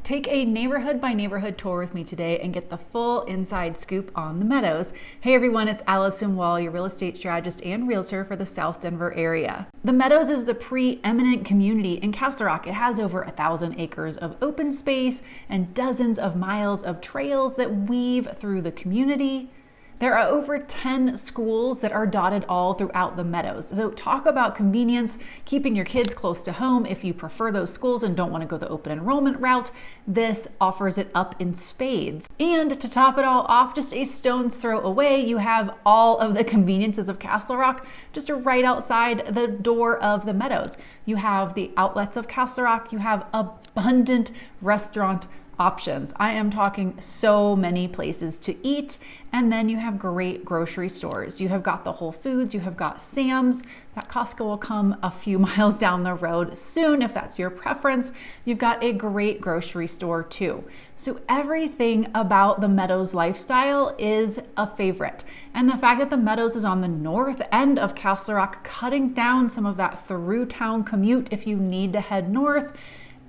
Take a neighborhood by neighborhood tour with me today and get the full inside scoop on the Meadows. Hey everyone, it's Alyson Wall, your real estate strategist and realtor for the South Denver area. The Meadows is the preeminent community in Castle Rock. It has over 1,000 acres of open space and dozens of miles of trails that weave through the community. There are over 10 schools that are dotted all throughout the Meadows. So talk about convenience, keeping your kids close to home if you prefer those schools and don't want to go the open enrollment route. This offers it up in spades. And to top it all off, just a stone's throw away, you have all of the conveniences of Castle Rock just right outside the door of the Meadows. You have the outlets of Castle Rock, you have abundant restaurant options. I am talking so many places to eat, and then you have great grocery stores. You have got the Whole Foods, you have got Sam's. That Costco will come a few miles down the road soon if that's your preference. You've got a great grocery store too. So everything about the Meadows lifestyle is a favorite. And the fact that the Meadows is on the north end of Castle Rock, cutting down some of that through town commute if you need to head north,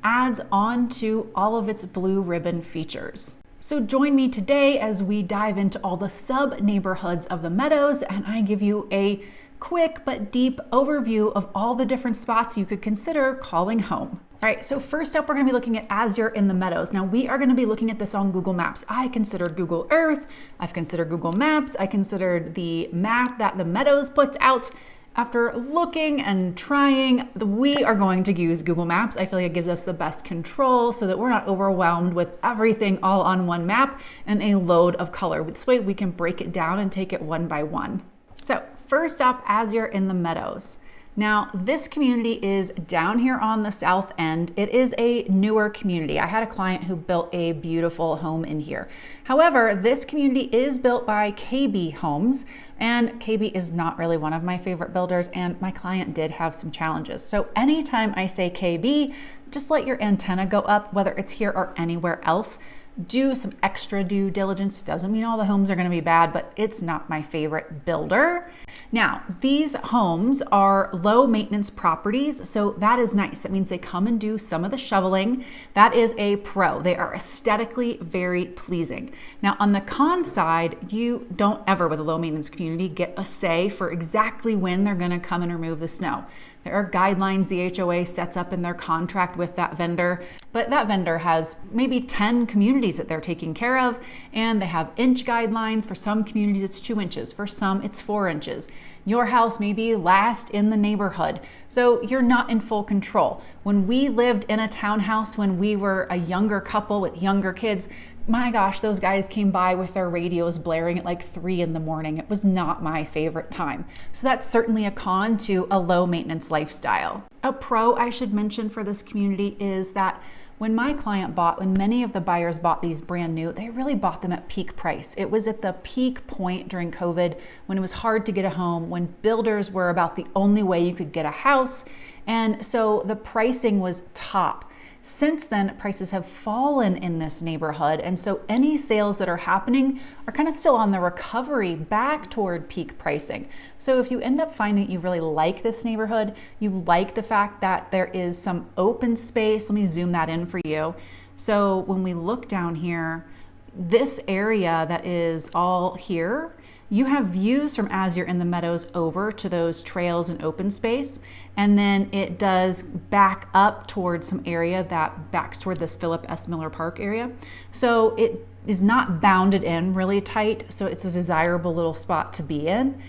adds on to all of its blue ribbon features. So join me today as we dive into all the sub neighborhoods of the Meadows, and I give you a quick but deep overview of all the different spots you could consider calling home. All right, so first up, we're gonna be looking at Azure in the Meadows. Now we are gonna be looking at this on Google Maps. I considered Google Earth, I've considered Google Maps, I considered the map that the Meadows puts out. After looking and trying, we are going to use Google Maps. I feel like it gives us the best control so that we're not overwhelmed with everything all on one map and a load of color. This way we can break it down and take it one by one. So first up, Azure in the Meadows. Now, this community is down here on the south end. It is a newer community. I had a client who built a beautiful home in here. However, this community is built by KB Homes, and KB is not really one of my favorite builders, and my client did have some challenges. So anytime I say KB, just let your antenna go up, whether it's here or anywhere else. Do some extra due diligence. Doesn't mean all the homes are going to be bad, but it's not my favorite builder. Now, these homes are low maintenance properties, so that is nice. That means they come and do some of the shoveling. That is a pro. They are aesthetically very pleasing. Now, on the con side, you don't ever, with a low maintenance community, get a say for exactly when they're going to come and remove the snow. There are guidelines the HOA sets up in their contract with that vendor, but that vendor has maybe 10 communities that they're taking care of, and they have inch guidelines. For some communities, it's 2 inches. For some, it's 4 inches. Your house may be last in the neighborhood, so you're not in full control. When we lived in a townhouse when we were a younger couple with younger kids, my gosh, those guys came by with their radios blaring at like 3 in the morning. It was not my favorite time. So that's certainly a con to a low maintenance lifestyle. A pro I should mention for this community is that when many of the buyers bought these brand new, they really bought them at peak price. It was at the peak point during COVID when it was hard to get a home, when builders were about the only way you could get a house. And so the pricing was top. Since then, prices have fallen in this neighborhood, and so any sales that are happening are kind of still on the recovery back toward peak pricing. So if you end up finding that you really like this neighborhood, you like the fact that there is some open space, let me zoom that in for you. So when we look down here, this area that is all here, you have views from Azure in the Meadows over to those trails and open space, and then it does back up towards some area that backs toward this Philip S. Miller Park area. So it is not bounded in really tight, so it's a desirable little spot to be in.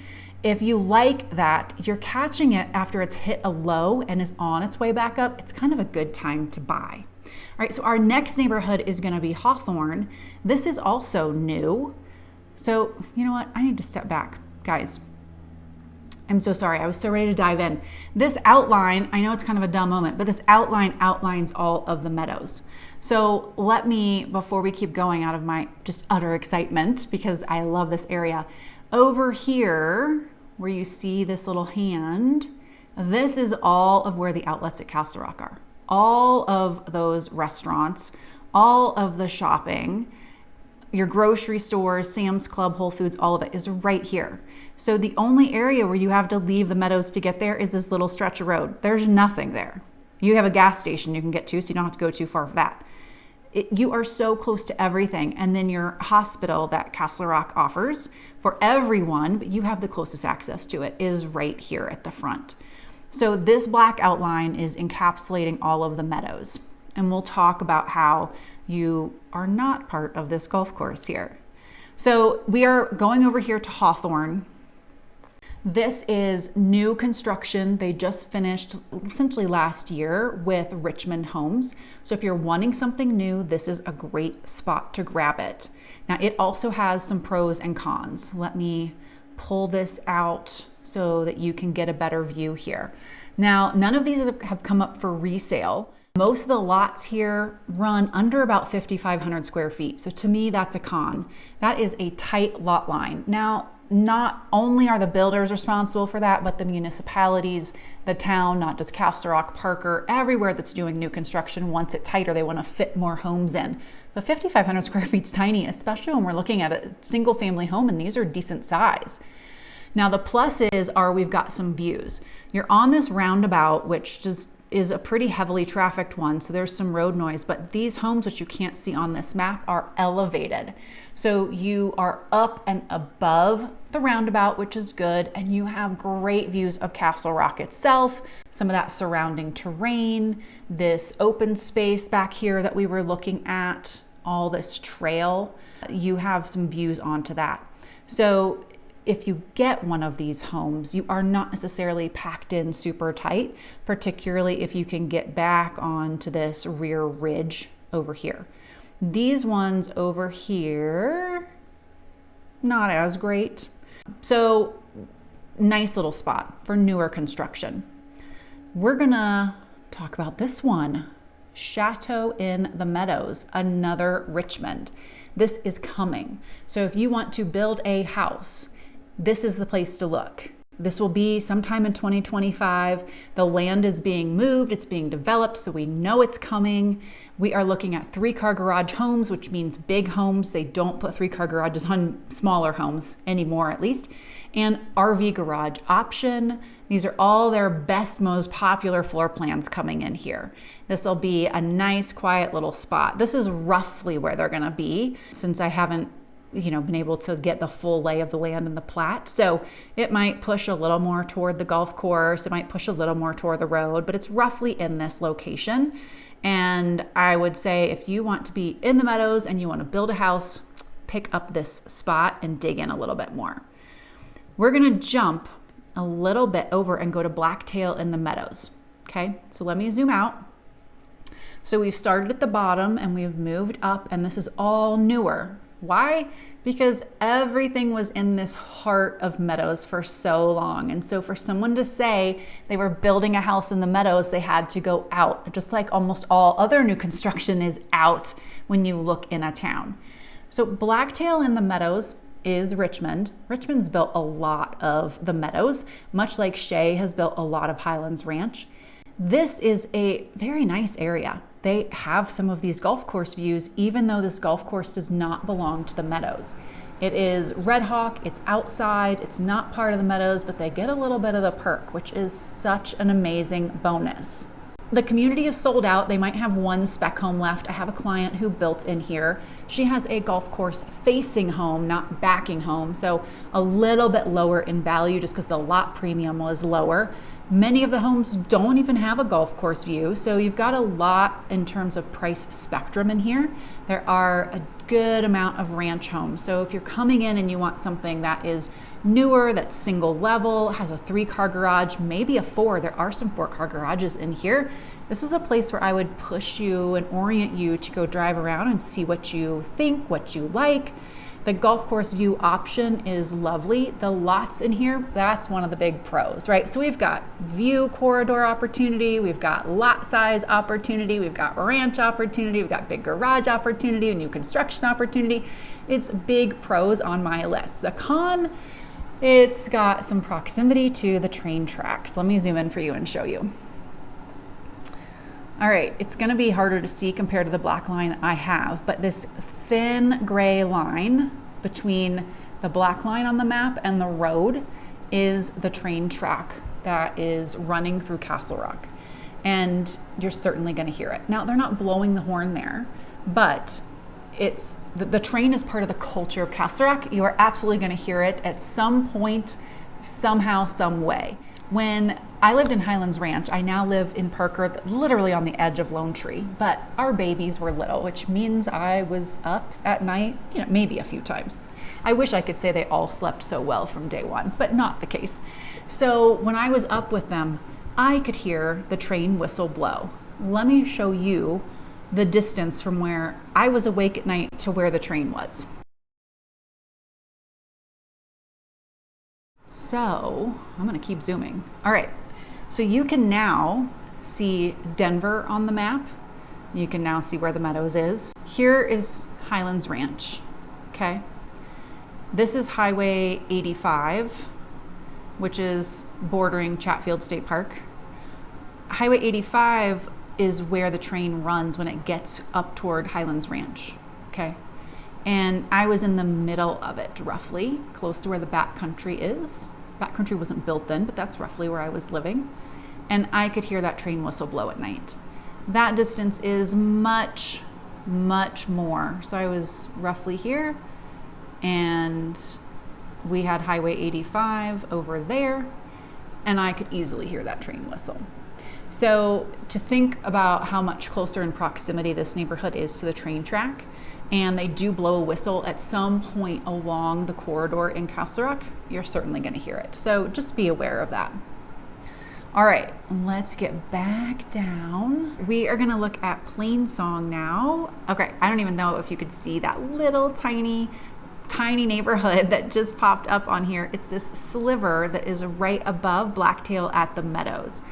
If you like that, you're catching it after it's hit a low and is on its way back up, it's kind of a good time to buy. All right, so our next neighborhood is gonna be Hawthorne. This is also new. So, you know what? I need to step back. Guys, I'm so sorry. I was so ready to dive in. This outline, I know it's kind of a dumb moment, but this outline outlines all of the Meadows. So let me, before we keep going out of my just utter excitement, because I love this area, over here, where you see this little hand, this is all of where the outlets at Castle Rock are. All of those restaurants, all of the shopping, your grocery stores, Sam's Club, Whole Foods, all of it is right here. So the only area where you have to leave the Meadows to get there is this little stretch of road. There's nothing there. You have a gas station you can get to, so you don't have to go too far for that. You are so close to everything. And then your hospital that Castle Rock offers for everyone, but you have the closest access to it, is right here at the front. So this black outline is encapsulating all of the meadows. And we'll talk about how you are not part of this golf course here. So we are going over here to Hawthorne. This is new construction. They just finished essentially last year with Richmond homes. So if you're wanting something new, this is a great spot to grab it. Now it also has some pros and cons. Let me pull this out so that you can get a better view here. Now, none of these have come up for resale. Most of the lots here run under about 5,500 square feet. So to me, that's a con. That is a tight lot line. Now, not only are the builders responsible for that, but the municipalities, the town, not just Castle Rock, Parker, everywhere that's doing new construction wants it tighter. They want to fit more homes in. But 5,500 square feet is tiny, especially when we're looking at a single family home, and these are decent size. Now the plus is we've got some views. You're on this roundabout, which just is a pretty heavily trafficked one, so there's some road noise, but these homes, which you can't see on this map, are elevated. So you are up and above the roundabout, which is good, and you have great views of Castle Rock itself, some of that surrounding terrain, this open space back here that we were looking at, all this trail. You have some views onto that. So if you get one of these homes, you are not necessarily packed in super tight, particularly if you can get back onto this rear ridge over here. These ones over here, not as great. So nice little spot for newer construction. We're gonna talk about this one, Chateau in the Meadows, another Richmond. This is coming. So if you want to build a house, this is the place to look. This will be sometime in 2025. The land is being moved, it's being developed, so we know it's coming. We are looking at 3-car garage homes, which means big homes. They don't put 3-car garages on smaller homes anymore, at least. And RV garage option. These are all their best, most popular floor plans coming in here. This will be a nice, quiet little spot. This is roughly where they're gonna be, since I haven't been able to get the full lay of the land in the plat. So it might push a little more toward the golf course. It might push a little more toward the road, but it's roughly in this location. And I would say if you want to be in the Meadows and you want to build a house, pick up this spot and dig in a little bit more. We're going to jump a little bit over and go to Blacktail in the Meadows. Okay, so let me zoom out. So we've started at the bottom and we've moved up, and this is all newer. Why? Because everything was in this heart of Meadows for so long. And so for someone to say they were building a house in the Meadows, they had to go out, just like almost all other new construction is out when you look in a town. So Blacktail in the Meadows is Richmond. Richmond's built a lot of the Meadows, much like Shea has built a lot of Highlands Ranch. This is a very nice area. They have some of these golf course views, even though this golf course does not belong to the Meadows. It is Red Hawk, it's outside, it's not part of the Meadows, but they get a little bit of the perk, which is such an amazing bonus. The community is sold out. They might have one spec home left. I have a client who built in here. She has a golf course facing home, not backing home, so a little bit lower in value just because the lot premium was lower. Many of the homes don't even have a golf course view, so you've got a lot in terms of price spectrum in here. There are a good amount of ranch homes. So if you're coming in and you want something that is newer, that's single level, has a 3-car garage, maybe a 4, there are some 4-car garages in here. This is a place where I would push you and orient you to go drive around and see what you think, what you like. The golf course view option is lovely. The lots in here, that's one of the big pros, right? So we've got view corridor opportunity, we've got lot size opportunity, we've got ranch opportunity, we've got big garage opportunity, new construction opportunity. It's big pros on my list. The con, it's got some proximity to the train tracks. Let me zoom in for you and show you. All right, it's gonna be harder to see compared to the black line I have, but this thin gray line between the black line on the map and the road is the train track that is running through Castle Rock. And you're certainly gonna hear it. Now, they're not blowing the horn there, but the train is part of the culture of Castle Rock. You are absolutely going to hear it at some point, somehow, some way. When I lived in Highlands Ranch, I now live in Parker, literally on the edge of Lone Tree, but our babies were little, which means I was up at night, maybe a few times. I wish I could say they all slept so well from day one, but not the case. So when I was up with them, I could hear the train whistle blow. Let me show you the distance from where I was awake at night to where the train was. So I'm going to keep zooming. All right. So you can now see Denver on the map. You can now see where the Meadows is. Here is Highlands Ranch. Okay. This is Highway 85, which is bordering Chatfield State Park. Highway 85 is where the train runs when it gets up toward Highlands Ranch. Okay. And I was in the middle of it, roughly, close to where the backcountry is. Backcountry wasn't built then, but that's roughly where I was living. And I could hear that train whistle blow at night. That distance is much, much more. So I was roughly here, and we had Highway 85 over there, and I could easily hear that train whistle. So to think about how much closer in proximity this neighborhood is to the train track, and they do blow a whistle at some point along the corridor in Castle Rock, you're certainly going to hear it. So just be aware of that. All right, let's get back down. We are going to look at Plainsong now. Okay, I don't even know if you could see that little tiny neighborhood that just popped up on here. It's this sliver that is right above Blacktail at the Meadows.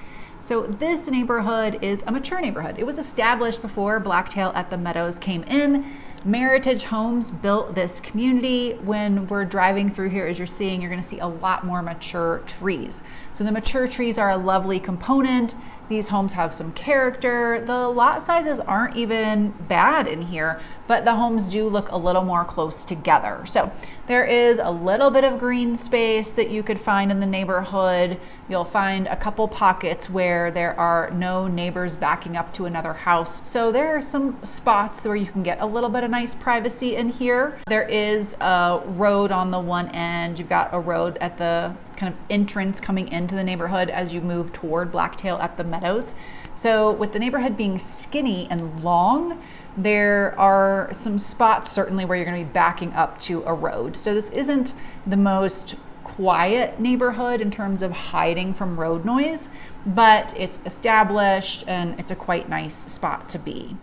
So this neighborhood is a mature neighborhood. It was established before Blacktail at the Meadows came in. Meritage Homes built this community. When we're driving through here, as you're seeing, you're going to see a lot more mature trees. So the mature trees are a lovely component. These homes have some character. The lot sizes aren't even bad in here, but the homes do look a little more close together. So there is a little bit of green space that you could find in the neighborhood. You'll find a couple pockets where there are no neighbors backing up to another house. So there are some spots where you can get a little bit of nice privacy in here. There is a road on the one end. You've got a road at the kind of entrance coming into the neighborhood as you move toward Blacktail at the Meadows. So with the neighborhood being skinny and long, there are some spots certainly where you're going to be backing up to a road. So this isn't the most quiet neighborhood in terms of hiding from road noise, but it's established and it's a quite nice spot to be.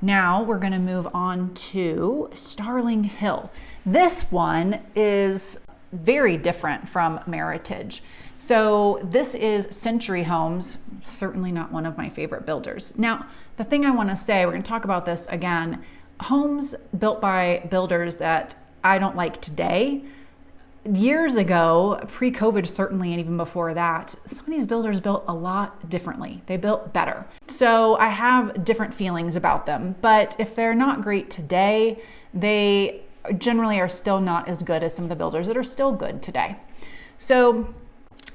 Now we're going to move on to Starling Hill. This one is very different from Meritage. So this is Century Homes, certainly not one of my favorite builders. Now, the thing I want to say, we're going to talk about this again, homes built by builders that I don't like today. Years ago, pre-COVID certainly, and even before that, some of these builders built a lot differently. They built better. So I have different feelings about them, but if they're not great today, they generally are still not as good as some of the builders that are still good today. So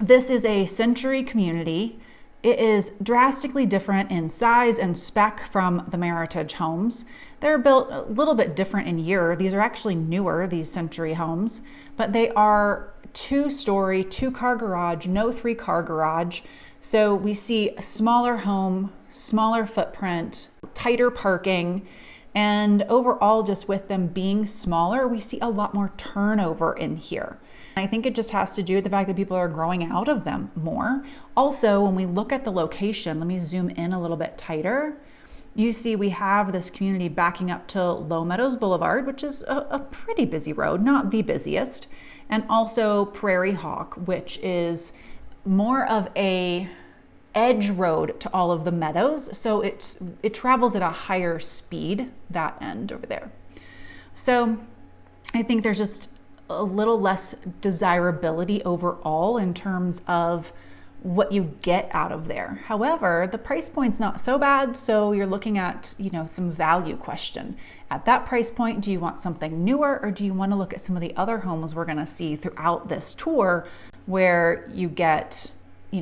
this is a Century community. It is drastically different in size and spec from the Meritage homes. They're built a little bit different in year. These are actually newer, these Century homes, but they are 2-story, 2-car garage, no 3-car garage. So we see a smaller home, smaller footprint, tighter parking, and overall, just with them being smaller, we see a lot more turnover in here. I think it just has to do with the fact that people are growing out of them more. Also, when we look at the location, let me zoom in a little bit tighter. You see we have this community backing up to Low Meadows Boulevard, which is a pretty busy road, not the busiest, and also Prairie Hawk, which is more of a edge road to all of the meadows. So it travels at a higher speed, that end over there. So I think there's just a little less desirability overall in terms of what you get out of there. However, the price point's not so bad, so you're looking at, some value question. At that price point, do you want something newer, or do you want to look at some of the other homes we're going to see throughout this tour where you get,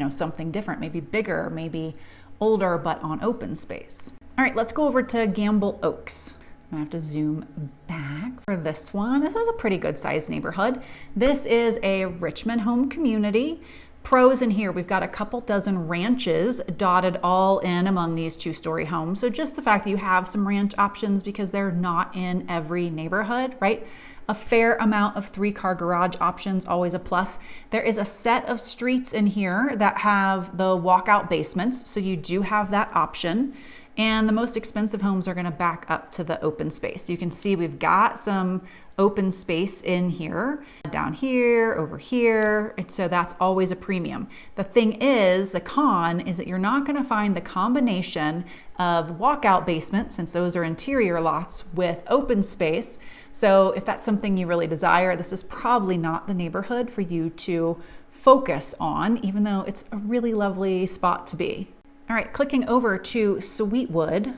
something different, maybe bigger, maybe older, but on open space? All right, let's go over to Gambel Oaks. I'm gonna have to zoom back for this one. This is a pretty good sized neighborhood. This is a Richmond home community. Pros in here, we've got a couple dozen ranches dotted all in among these 2-story homes. So just the fact that you have some ranch options, because they're not in every neighborhood, right? A fair amount of 3-car garage options, always a plus. There is a set of streets in here that have the walkout basements, so you do have that option. And the most expensive homes are gonna back up to the open space. You can see we've got some open space in here, down here, over here, and so that's always a premium. The thing is, the con is that you're not gonna find the combination of walkout basement, since those are interior lots, with open space. So if that's something you really desire, this is probably not the neighborhood for you to focus on, even though it's a really lovely spot to be. All right, clicking over to Sweetwood,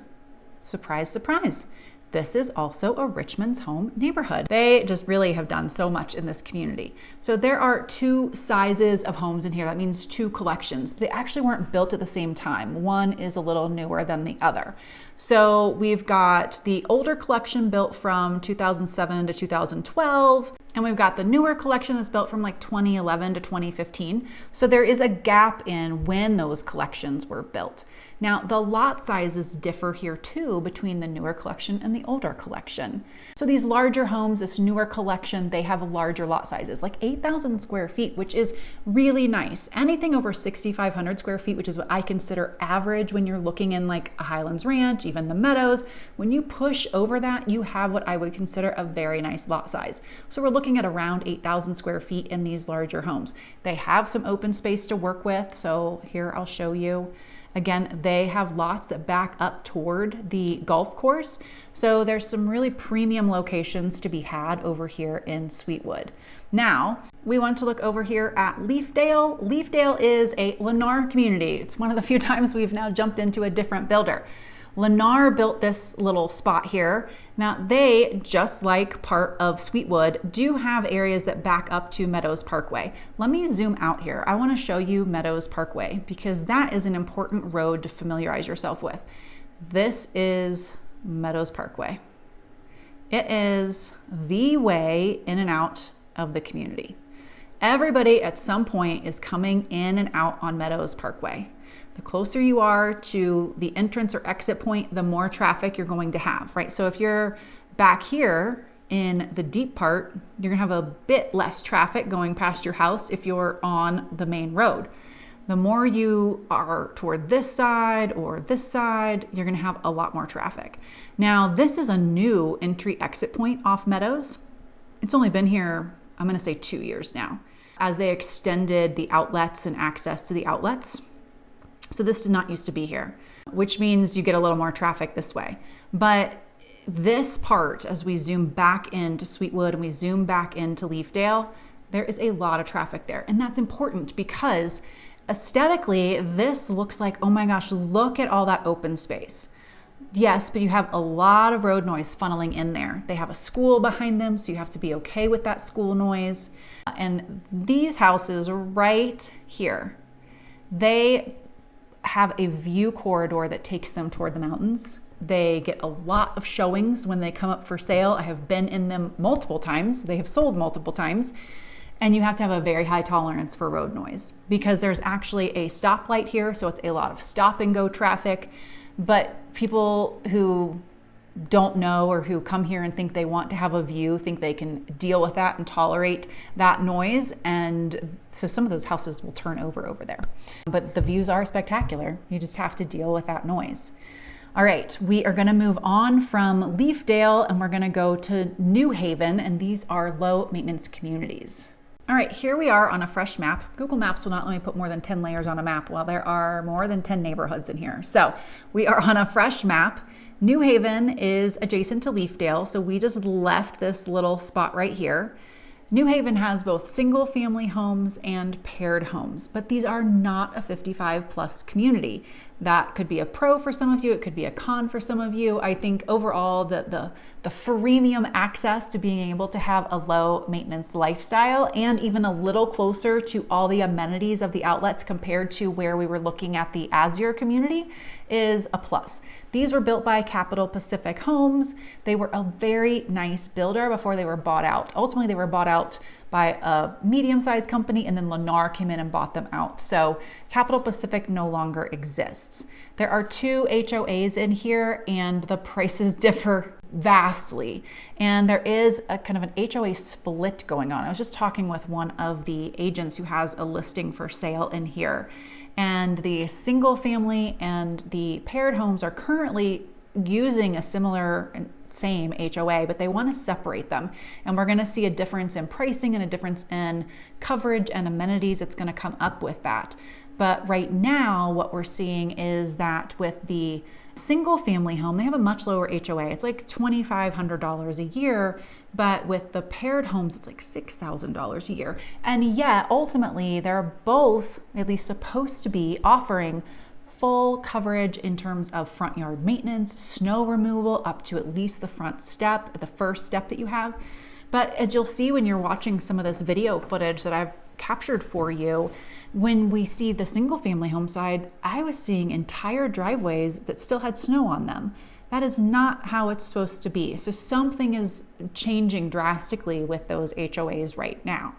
surprise, surprise. This is also a Richmond's home neighborhood. They just really have done so much in this community. So there are 2 sizes of homes in here. That means 2 collections. They actually weren't built at the same time. One is a little newer than the other. So we've got the older collection built from 2007 to 2012, and we've got the newer collection that's built from like 2011 to 2015. So there is a gap in when those collections were built. Now, the lot sizes differ here too between the newer collection and the older collection. So these larger homes, this newer collection, they have larger lot sizes, like 8,000 square feet, which is really nice. Anything over 6,500 square feet, which is what I consider average when you're looking in like a Highlands Ranch, even the Meadows, when you push over that, you have what I would consider a very nice lot size. So we're looking at around 8,000 square feet in these larger homes. They have some open space to work with. So here I'll show you. Again, they have lots that back up toward the golf course. So there's some really premium locations to be had over here in Sweetwood. Now, we want to look over here at Leafdale. Leafdale is a Lennar community. It's one of the few times we've now jumped into a different builder. Lennar built this little spot here. Now they, just like part of Sweetwood, do have areas that back up to Meadows Parkway. Let me zoom out here. I want to show you Meadows Parkway because that is an important road to familiarize yourself with. This is Meadows Parkway. It is the way in and out of the community. Everybody at some point is coming in and out on Meadows Parkway. The closer you are to the entrance or exit point, the more traffic you're going to have, right? So if you're back here in the deep part, you're gonna have a bit less traffic going past your house if you're on the main road. The more you are toward this side or this side, you're gonna have a lot more traffic. Now, this is a new entry-exit point off Meadows. It's only been here, I'm gonna say 2 years now, as they extended the outlets and access to the outlets. So this did not used to be here, which means you get a little more traffic this way. But this part, as we zoom back into Sweetwood and we zoom back into Leafdale, there is a lot of traffic there. And that's important because aesthetically, this looks like, oh my gosh, look at all that open space. Yes, but you have a lot of road noise funneling in there. They have a school behind them, so you have to be okay with that school noise. And these houses right here, they have a view corridor that takes them toward the mountains. They get a lot of showings when they come up for sale. I have been in them multiple times. They have sold multiple times. And you have to have a very high tolerance for road noise because there's actually a stoplight here. So it's a lot of stop and go traffic. But people who don't know or who come here and think they want to have a view think they can deal with that and tolerate that noise, and so some of those houses will turn over there. But the views are spectacular. You just have to deal with that noise. All right, we are going to move on from Leafdale and we're going to go to New Haven, and these are low maintenance communities. All right, here we are on a fresh map. Google Maps will not let me put more than 10 layers on a map while there are more than 10 neighborhoods in here. So we are on a fresh map. New Haven is adjacent to Leafdale, so we just left this little spot right here. New Haven has both single family homes and paired homes, but these are not a 55 plus community. That could be a pro for some of you. It could be a con for some of you. I think overall the freemium access to being able to have a low maintenance lifestyle and even a little closer to all the amenities of the outlets compared to where we were looking at the Azure community is a plus. These were built by Capital Pacific Homes. They were a very nice builder before they were bought out. Ultimately, they were bought out by a medium-sized company, and then Lennar came in and bought them out. So Capital Pacific no longer exists. There are 2 HOAs in here, and the prices differ vastly. And there is a kind of an HOA split going on. I was just talking with one of the agents who has a listing for sale in here. And the single family and the paired homes are currently using a similar same HOA, but they want to separate them. And we're going to see a difference in pricing and a difference in coverage and amenities that's going to come up with that. But right now, what we're seeing is that with the single family home, they have a much lower HOA. It's like $2,500 a year, but with the paired homes, it's like $6,000 a year. And yet, ultimately, they're both at least supposed to be offering full coverage in terms of front yard maintenance, snow removal up to at least the front step, the first step that you have. But as you'll see when you're watching some of this video footage that I've captured for you, when we see the single family home side, I was seeing entire driveways that still had snow on them. That is not how it's supposed to be. So something is changing drastically with those HOAs right now.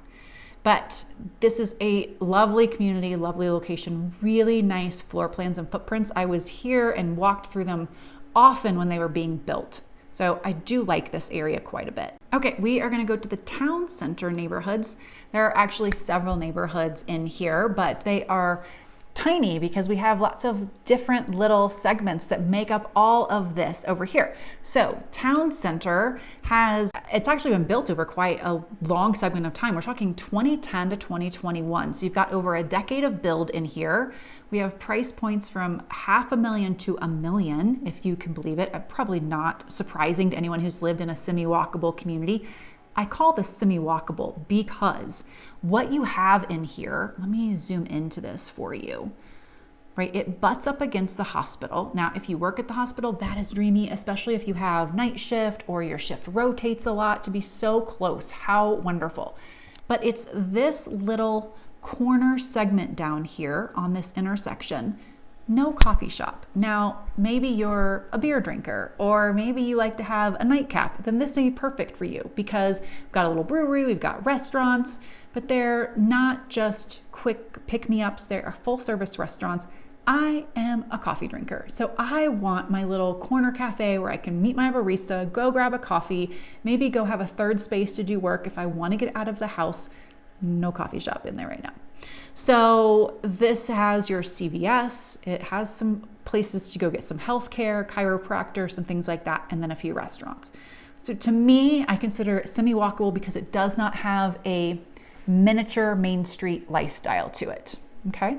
But this is a lovely community, lovely location, really nice floor plans and footprints. I was here and walked through them often when they were being built. So I do like this area quite a bit. Okay, we are gonna go to the town center neighborhoods. There are actually several neighborhoods in here, but they are tiny because we have lots of different little segments that make up all of this over here. So town center it's actually been built over quite a long segment of time. We're talking 2010 to 2021. So you've got over a decade of build in here. We have price points from $500,000 to $1 million, if you can believe it. Probably not surprising to anyone who's lived in a semi-walkable community. I call this semi-walkable because what you have in here, let me zoom into this for you, right? It butts up against the hospital. Now, if you work at the hospital, that is dreamy, especially if you have night shift or your shift rotates a lot, to be so close. How wonderful. But it's this little corner segment down here on this intersection. No coffee shop. Now, maybe you're a beer drinker, or maybe you like to have a nightcap, then this may be perfect for you because we've got a little brewery, we've got restaurants, but they're not just quick pick-me-ups, they're full service restaurants. I am a coffee drinker, so I want my little corner cafe where I can meet my barista, go grab a coffee, maybe go have a third space to do work if I want to get out of the house. No coffee shop in there right now. So this has your CVS, it has some places to go get some healthcare, chiropractor, some things like that, and then a few restaurants. So to me, I consider it semi-walkable because it does not have a miniature Main Street lifestyle to it, okay?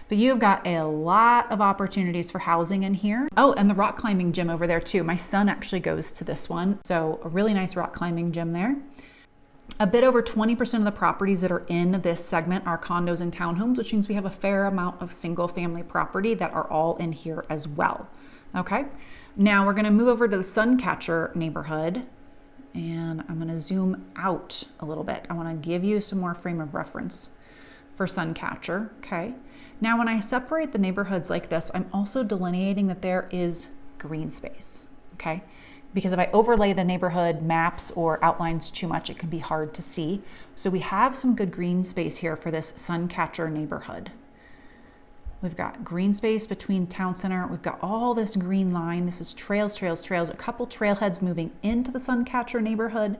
But you've got a lot of opportunities for housing in here. Oh, and the rock climbing gym over there too. My son actually goes to this one. So a really nice rock climbing gym there. A bit over 20% of the properties that are in this segment are condos and townhomes, which means we have a fair amount of single family property that are all in here as well. Okay, now we're gonna move over to the Suncatcher neighborhood, and I'm gonna zoom out a little bit. I wanna give you some more frame of reference for Suncatcher, okay? Now when I separate the neighborhoods like this, I'm also delineating that there is green space, okay? Because if I overlay the neighborhood maps or outlines too much, it can be hard to see. So we have some good green space here for this Suncatcher neighborhood. We've got green space between town center. We've got all this green line. This is trails, trails, trails, a couple trailheads moving into the Suncatcher neighborhood.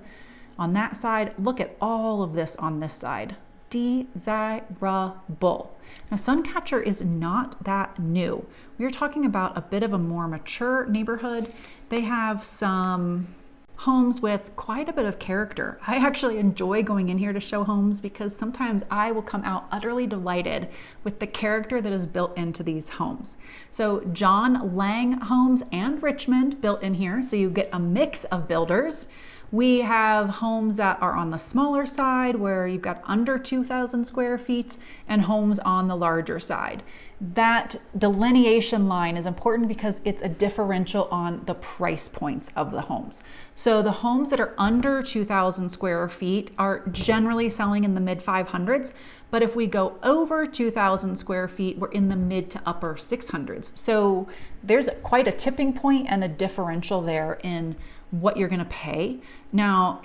On that side, look at all of this on this side. Desirable. Now, Suncatcher is not that new. We are talking about a bit of a more mature neighborhood. They have some homes with quite a bit of character. I actually enjoy going in here to show homes because sometimes I will come out utterly delighted with the character that is built into these homes. So John Lang Homes and Richmond built in here, so you get a mix of builders. We have homes that are on the smaller side where you've got under 2,000 square feet and homes on the larger side. That delineation line is important because it's a differential on the price points of the homes. So the homes that are under 2,000 square feet are generally selling in the mid 500s, but if we go over 2,000 square feet, we're in the mid to upper 600s. So there's quite a tipping point and a differential there in what you're going to pay. Now,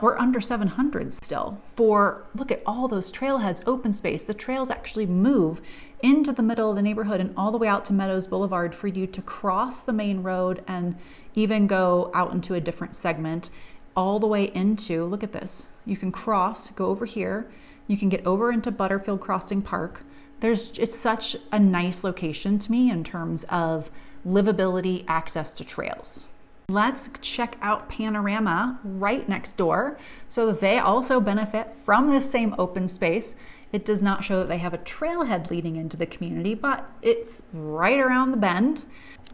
we're under 700 still for, look at all those trailheads, open space. The trails actually move into the middle of the neighborhood and all the way out to Meadows Boulevard for you to cross the main road and even go out into a different segment all the way into, look at this. You can cross, go over here. You can get over into Butterfield Crossing Park. It's such a nice location to me in terms of livability, access to trails. Let's check out Panorama right next door. So they also benefit from this same open space. It does not show that they have a trailhead leading into the community, but it's right around the bend.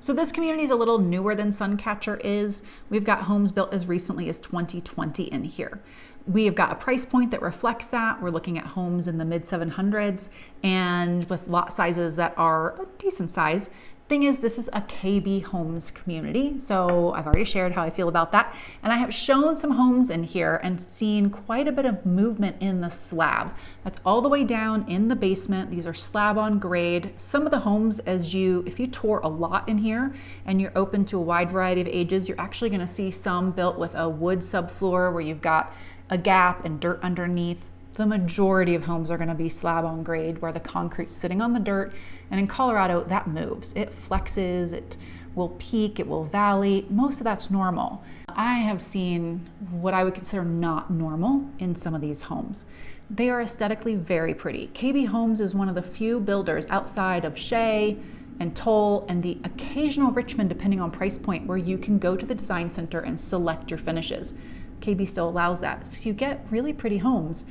So this community is a little newer than Suncatcher is. We've got homes built as recently as 2020 in here. We have got a price point that reflects that. We're looking at homes in the mid 700s and with lot sizes that are a decent size. Thing is, this is a KB Homes community, so I've already shared how I feel about that. And I have shown some homes in here and seen quite a bit of movement in the slab. That's all the way down in the basement. These are slab on grade. Some of the homes, if you tour a lot in here and you're open to a wide variety of ages, you're actually gonna see some built with a wood subfloor where you've got a gap and dirt underneath. The majority of homes are going to be slab on grade where the concrete's sitting on the dirt. And in Colorado, that moves. It flexes, it will peak, it will valley. Most of that's normal. I have seen what I would consider not normal in some of these homes. They are aesthetically very pretty. KB Homes is one of the few builders outside of Shea and Toll and the occasional Richmond, depending on price point, where you can go to the design center and select your finishes. KB still allows that. So you get really pretty homes.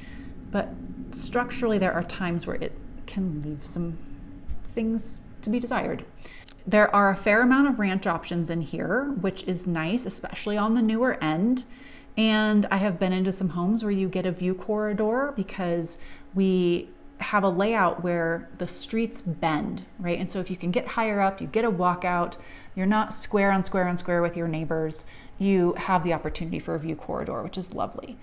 But structurally, there are times where it can leave some things to be desired. There are a fair amount of ranch options in here, which is nice, especially on the newer end. And I have been into some homes where you get a view corridor because we have a layout where the streets bend, right? And so if you can get higher up, you get a walkout, you're not square on square on square with your neighbors, you have the opportunity for a view corridor, which is lovely.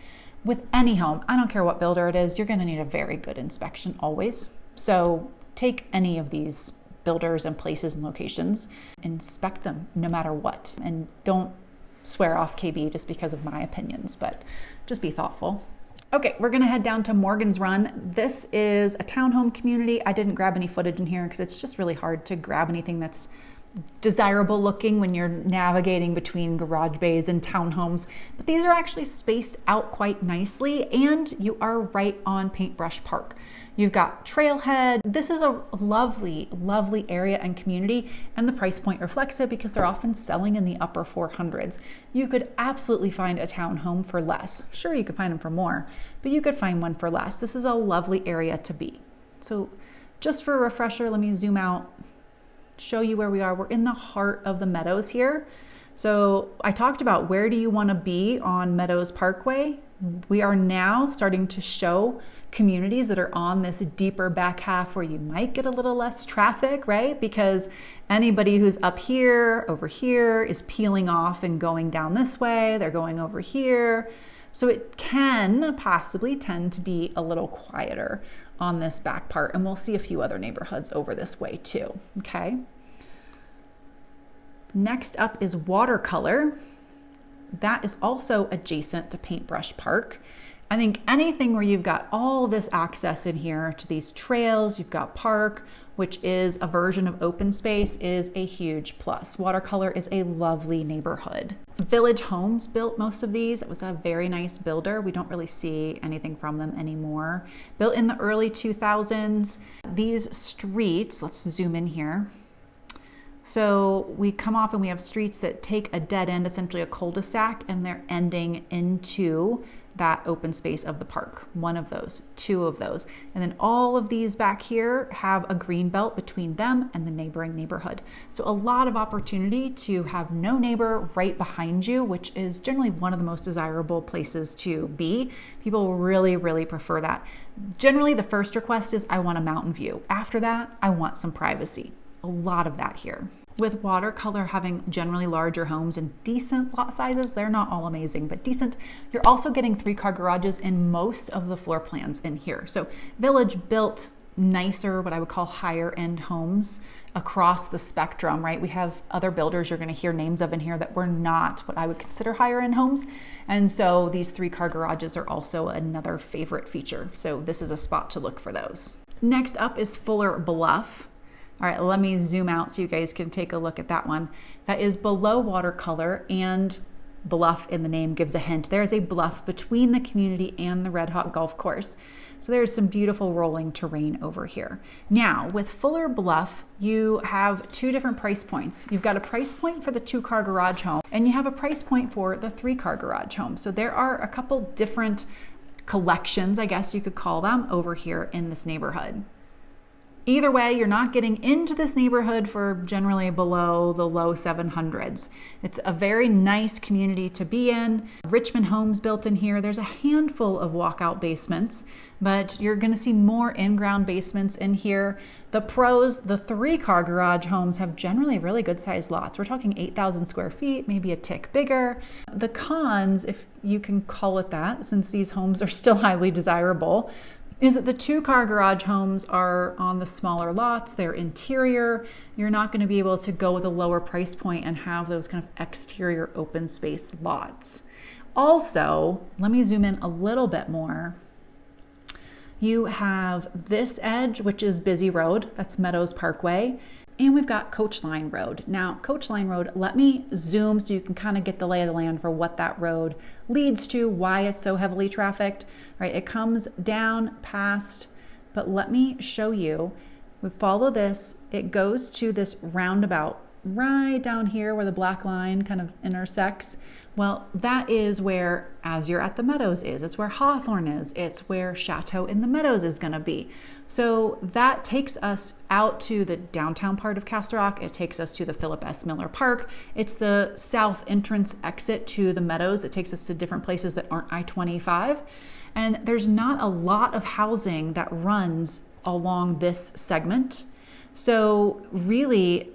With any home, I don't care what builder it is, you're going to need a very good inspection always. So take any of these builders and places and locations, inspect them no matter what. And don't swear off KB just because of my opinions, but just be thoughtful. Okay, we're gonna head down to Morgan's Run. This is a townhome community. I didn't grab any footage in here because it's just really hard to grab anything that's desirable looking when you're navigating between garage bays and townhomes, but these are actually spaced out quite nicely and you are right on Paintbrush Park. You've got trailhead. This is a lovely, lovely area and community, and the price point reflects it because they're often selling in the upper 400s. You could absolutely find a townhome for less. Sure, you could find them for more, but you could find one for less. This is a lovely area to be. So just for a refresher, let me zoom out, show you where we are. We're in the heart of the Meadows here. So I talked about where do you want to be on Meadows Parkway. We are now starting to show communities that are on this deeper back half where you might get a little less traffic, right? Because anybody who's up here, over here is peeling off and going down this way. They're going over here. So it can possibly tend to be a little quieter on this back part. And we'll see a few other neighborhoods over this way too, okay? Next up is Watercolor. That is also adjacent to Paintbrush Park. I think anything where you've got all this access in here to these trails, you've got park, which is a version of open space, is a huge plus. Watercolor is a lovely neighborhood. Village Homes built most of these. It was a very nice builder. We don't really see anything from them anymore. Built in the early 2000s. These streets, let's zoom in here. So we come off and we have streets that take a dead end, essentially a cul-de-sac, and they're ending into that open space of the park. One of those, two of those. And then all of these back here have a green belt between them and the neighboring neighborhood. So a lot of opportunity to have no neighbor right behind you, which is generally one of the most desirable places to be. People really, really prefer that. Generally, the first request is I want a mountain view. After that, I want some privacy. A lot of that here. With Watercolor having generally larger homes and decent lot sizes, they're not all amazing, but decent, you're also getting 3-car garages in most of the floor plans in here. So Village built nicer, what I would call higher end homes across the spectrum, right? We have other builders you're going to hear names of in here that were not what I would consider higher end homes. And so these 3-car garages are also another favorite feature. So this is a spot to look for those. Next up is Fuller Bluff. All right, let me zoom out so you guys can take a look at that one. That is below Watercolor, and Bluff in the name gives a hint. There is a bluff between the community and the Red Hawk Golf Course. So there's some beautiful rolling terrain over here. Now, with Fuller Bluff, you have 2 different price points. You've got a price point for the 2-car garage home, and you have a price point for the 3-car garage home. So there are a couple different collections, I guess you could call them, over here in this neighborhood. Either way, you're not getting into this neighborhood for generally below the low 700s. It's a very nice community to be in. Richmond homes built in here. There's a handful of walkout basements, but you're going to see more in-ground basements in here. The pros, the 3-car garage homes have generally really good sized lots. We're talking 8,000 square feet, maybe a tick bigger. The cons, if you can call it that, since these homes are still highly desirable, is that the 2-car garage homes are on the smaller lots, they're interior. You're not going to be able to go with a lower price point and have those kind of exterior open space lots. Also, let me zoom in a little bit more. You have this edge, which is Busy Road, that's Meadows Parkway, and we've got Coach Line Road. Now, Coach Line Road, let me zoom so you can kind of get the lay of the land for what that road leads to, why it's so heavily trafficked, right? It comes down past, but let me show you. We follow this, it goes to this roundabout right down here where the black line kind of intersects. Well, that is where Azure at the Meadows is. It's where Hawthorne is. It's where Chateau in the Meadows is going to be. So that takes us out to the downtown part of Castle Rock. It takes us to the Philip S. Miller Park. It's the south entrance exit to the Meadows. It takes us to different places that aren't I-25. And there's not a lot of housing that runs along this segment. So really,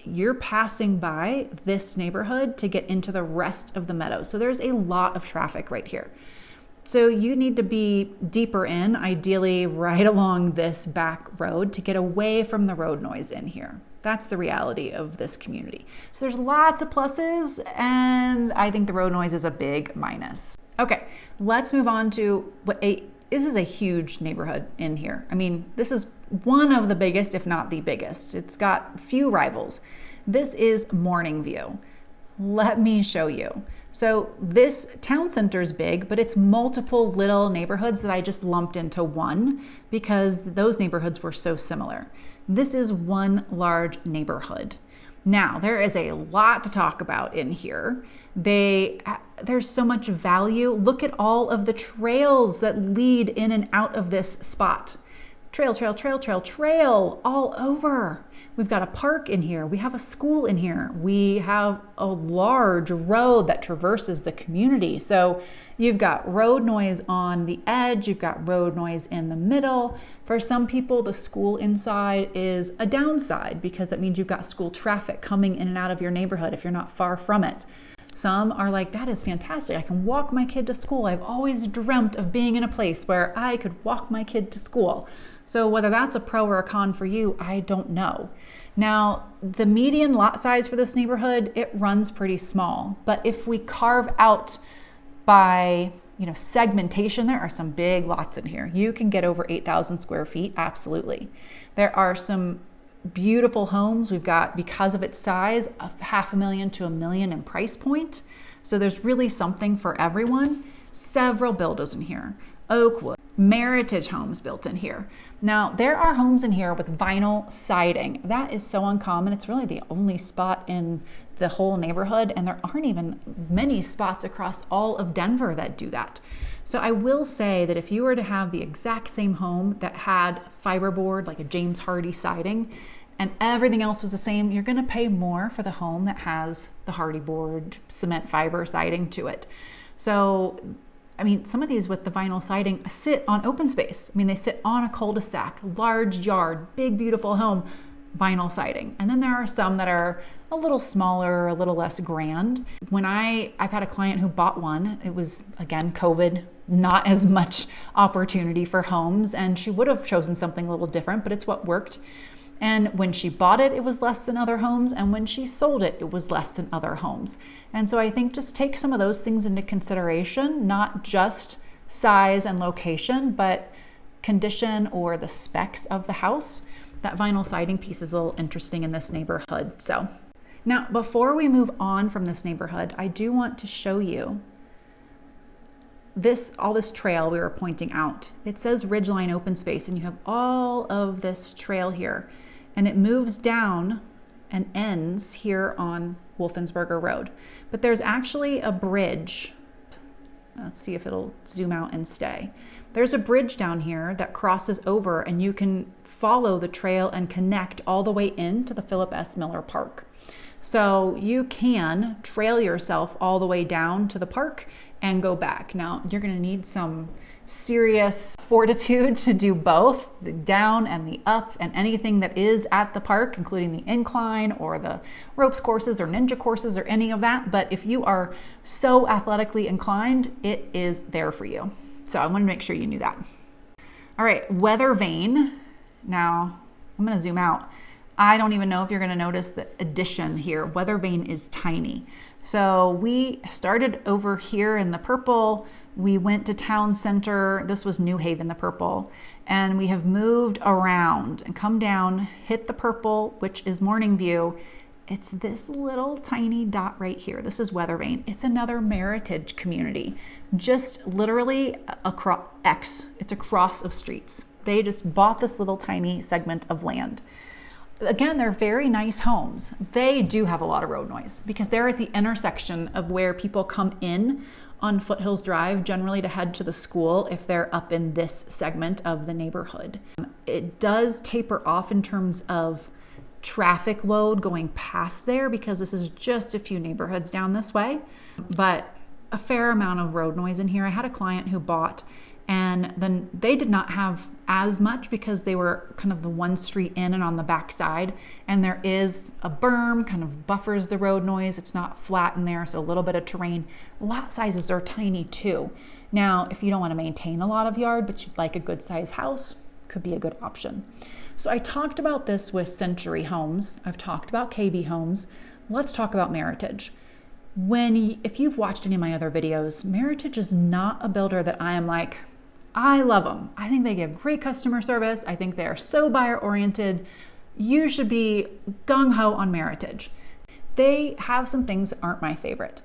you're passing by this neighborhood to get into the rest of the Meadows. So there's a lot of traffic right here. So you need to be deeper in, ideally right along this back road to get away from the road noise in here. That's the reality of this community. So there's lots of pluses, and I think the road noise is a big minus. Okay, let's move on to this is a huge neighborhood in here. I mean, this is one of the biggest, if not the biggest. It's got few rivals. This is Morning View. Let me show you. So this town center is big, but it's multiple little neighborhoods that I just lumped into one because those neighborhoods were so similar. This is one large neighborhood. Now, there is a lot to talk about in here. There's so much value. Look at all of the trails that lead in and out of this spot. Trail all over. We've got a park in here. We have a school in here. We have a large road that traverses the community. So you've got road noise on the edge. You've got road noise in the middle. For some people, the school inside is a downside because that means you've got school traffic coming in and out of your neighborhood if you're not far from it. Some are like, that is fantastic. I can walk my kid to school. I've always dreamt of being in a place where I could walk my kid to school. So whether that's a pro or a con for you, I don't know. Now, the median lot size for this neighborhood, it runs pretty small. But if we carve out by, segmentation, there are some big lots in here. You can get over 8,000 square feet, absolutely. There are some beautiful homes. We've got, because of its size, $500,000 to $1 million in price point. So there's really something for everyone. Several builders in here. Oakwood, Meritage homes built in here. Now, there are homes in here with vinyl siding. That is so uncommon. It's really the only spot in the whole neighborhood, and there aren't even many spots across all of Denver that do that. So I will say that if you were to have the exact same home that had fiberboard, like a James Hardie siding, and everything else was the same, you're going to pay more for the home that has the Hardie board cement fiber siding to it. So, I mean, some of these with the vinyl siding sit on open space. I mean, they sit on a cul-de-sac, large yard, big, beautiful home, vinyl siding. And then there are some that are a little smaller, a little less grand. When I've had a client who bought one, it was, again, COVID, not as much opportunity for homes, and she would have chosen something a little different, but it's what worked. And when she bought it, it was less than other homes. And when she sold it, it was less than other homes. And so I think just take some of those things into consideration, not just size and location, but condition or the specs of the house. That vinyl siding piece is a little interesting in this neighborhood. So now, before we move on from this neighborhood, I do want to show you all this trail we were pointing out. It says Ridgeline Open Space, and you have all of this trail here. And it moves down and ends here on Wolfensberger Road. But there's actually a bridge. Let's see if it'll zoom out and stay. There's a bridge down here that crosses over, and you can follow the trail and connect all the way into the Philip S. Miller Park. So you can trail yourself all the way down to the park and go back. Now, you're going to need some serious fortitude to do both, the down and the up, and anything that is at the park, including the incline or the ropes courses or ninja courses or any of that. But if you are so athletically inclined, it is there for you. So I want to make sure you knew that. All right, weather vane. Now, I'm going to zoom out. I don't even know if you're going to notice the addition here. Weather vane is tiny. So we started over here in the purple. We went to Town Center. This was New Haven, the purple. And we have moved around and come down, hit the purple, which is Morning View. It's this little tiny dot right here. This is Weather Vane. It's another Meritage community. Just literally across X. It's a cross of streets. They just bought this little tiny segment of land. Again, they're very nice homes. They do have a lot of road noise because they're at the intersection of where people come in on Foothills Drive, generally to head to the school if they're up in this segment of the neighborhood. It does taper off in terms of traffic load going past there because this is just a few neighborhoods down this way, but a fair amount of road noise in here. I had a client who bought, and then they did not have as much because they were kind of the one street in and on the back side, and there is a berm kind of buffers the road noise. It's not flat in there, so a little bit of terrain. Lot sizes are tiny too. Now, if you don't want to maintain a lot of yard, but you'd like a good size house, could be a good option. So I talked about this with Century Homes. I've talked about KB Homes. Let's talk about Meritage. If you've watched any of my other videos, Meritage is not a builder that I am like, I love them. I think they give great customer service. I think they're so buyer oriented. You should be gung-ho on Meritage. They have some things that aren't my favorite.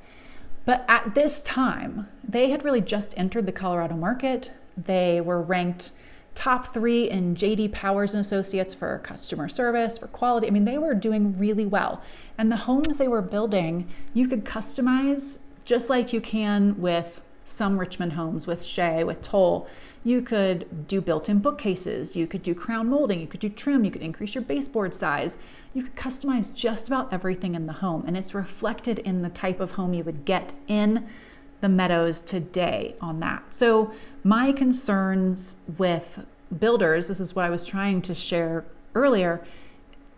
But at this time, they had really just entered the Colorado market. They were ranked top 3 in J.D. Powers and Associates for customer service, for quality. I mean, they were doing really well. And the homes they were building, you could customize just like you can with some Richmond homes, with Shea, with Toll. You could do built-in bookcases. You could do crown molding. You could do trim. You could increase your baseboard size. You could customize just about everything in the home. And it's reflected in the type of home you would get in the Meadows today on that. So my concerns with builders, this is what I was trying to share earlier.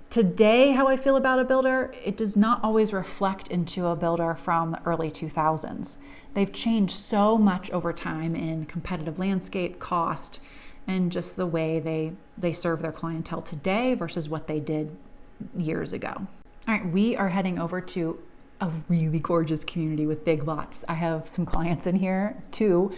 Today, how I feel about a builder, it does not always reflect into a builder from the early 2000s. They've changed so much over time in competitive landscape, cost, and just the way they serve their clientele today versus what they did years ago. All right, we are heading over to a really gorgeous community with big lots. I have some clients in here too,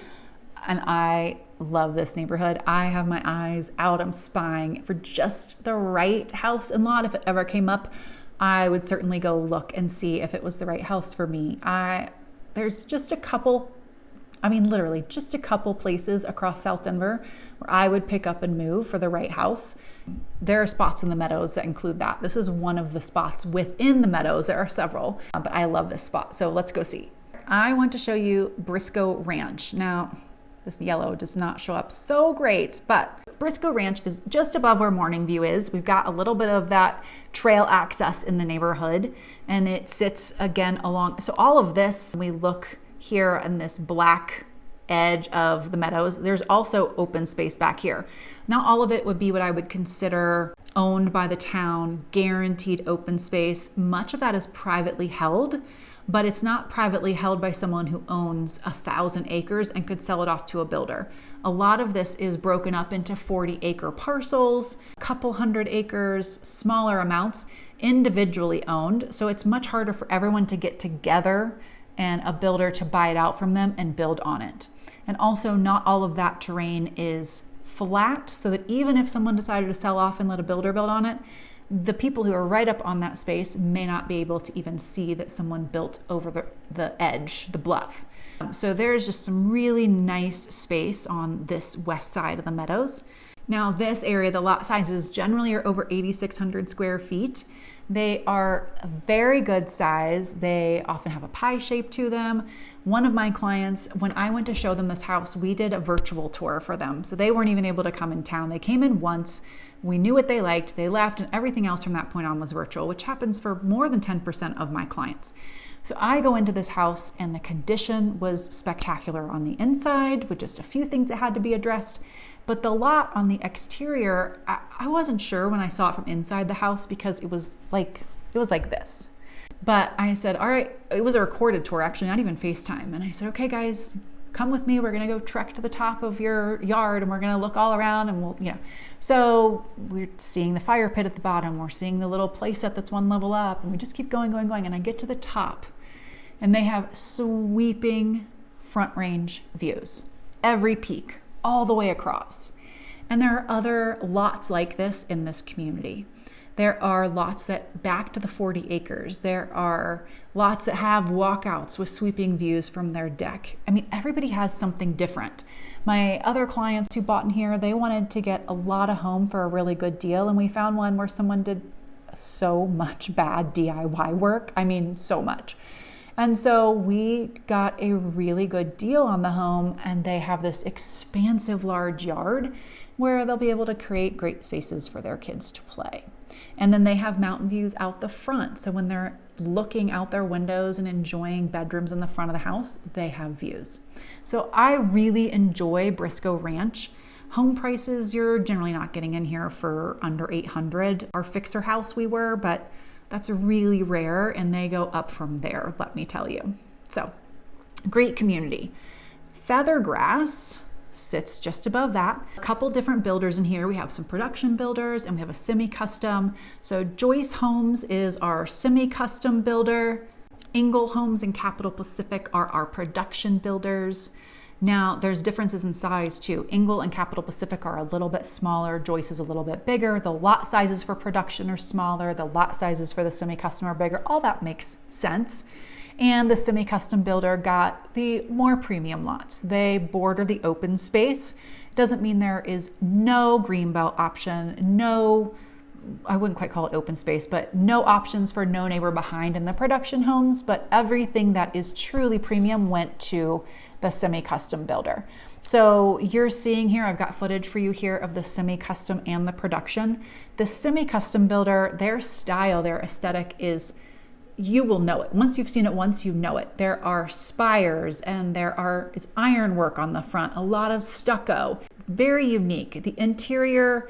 and I love this neighborhood. I have my eyes out. I'm spying for just the right house and lot. If it ever came up, I would certainly go look and see if it was the right house for me. There's just a couple I mean, literally just a couple places across South Denver where I would pick up and move for the right house. There are spots in the Meadows that include that. This is one of the spots within the Meadows. There are several, but I love this spot. So let's go see. I want to show you Briscoe Ranch. Now, this yellow does not show up so great, but Briscoe Ranch is just above where Morning View is. We've got a little bit of that trail access in the neighborhood, and it sits again along. So all of this, we look here in this black edge of the Meadows, there's also open space back here. Not all of it would be what I would consider owned by the town, guaranteed open space. Much of that is privately held, but it's not privately held by someone who owns 1,000 acres and could sell it off to a builder. A lot of this is broken up into 40-acre parcels, a couple hundred acres, smaller amounts, individually owned. So it's much harder for everyone to get together and a builder to buy it out from them and build on it. And also, not all of that terrain is flat, so that even if someone decided to sell off and let a builder build on it, the people who are right up on that space may not be able to even see that someone built over the edge, the bluff. So there's just some really nice space on this west side of the Meadows. Now this area, the lot sizes generally are over 8,600 square feet. They are a very good size. They often have a pie shape to them. One of my clients, when I went to show them this house, we did a virtual tour for them. So they weren't even able to come in town. They came in once. We knew what they liked. They left, and everything else from that point on was virtual, which happens for more than 10% of my clients. So I go into this house, and the condition was spectacular on the inside with just a few things that had to be addressed. But the lot on the exterior, I wasn't sure when I saw it from inside the house because it was like this. But I said, all right, it was a recorded tour, actually, not even FaceTime. And I said, okay, guys, come with me. We're going to go trek to the top of your yard and we're going to look all around and we'll, So we're seeing the fire pit at the bottom. We're seeing the little playset that's one level up, and we just keep going. And I get to the top and they have sweeping front range views, every peak, all the way across. And there are other lots like this in this community. There are lots that back to the 40 acres. There are lots that have walkouts with sweeping views from their deck. I mean, everybody has something different. My other clients who bought in here, they wanted to get a lot of home for a really good deal. And we found one where someone did so much bad DIY work. I mean, so much. And so we got a really good deal on the home, and they have this expansive large yard where they'll be able to create great spaces for their kids to play. And then they have mountain views out the front. So when they're looking out their windows and enjoying bedrooms in the front of the house, they have views. So I really enjoy Briscoe Ranch. Home prices, you're generally not getting in here for under 800. Our fixer house we were, but that's really rare, and they go up from there, let me tell you. So great community. Feathergrass sits just above that. A couple different builders in here. We have some production builders and we have a semi-custom. So Joyce Homes is our semi-custom builder. Ingle Homes and Capital Pacific are our production builders. Now there's differences in size too. Ingle and Capital Pacific are a little bit smaller. Joyce is a little bit bigger. The lot sizes for production are smaller. The lot sizes for the semi-custom are bigger. All that makes sense. And the semi-custom builder got the more premium lots. They border the open space. Doesn't mean there is no greenbelt option, no, I wouldn't quite call it open space, but no options for no neighbor behind in the production homes, but everything that is truly premium went to the semi-custom builder. So you're seeing here, I've got footage for you here of the semi-custom and the production. The semi-custom builder, their style, their aesthetic is, you will know it. Once you've seen it once, you know it. There are spires and it's ironwork on the front, a lot of stucco, very unique. The interior,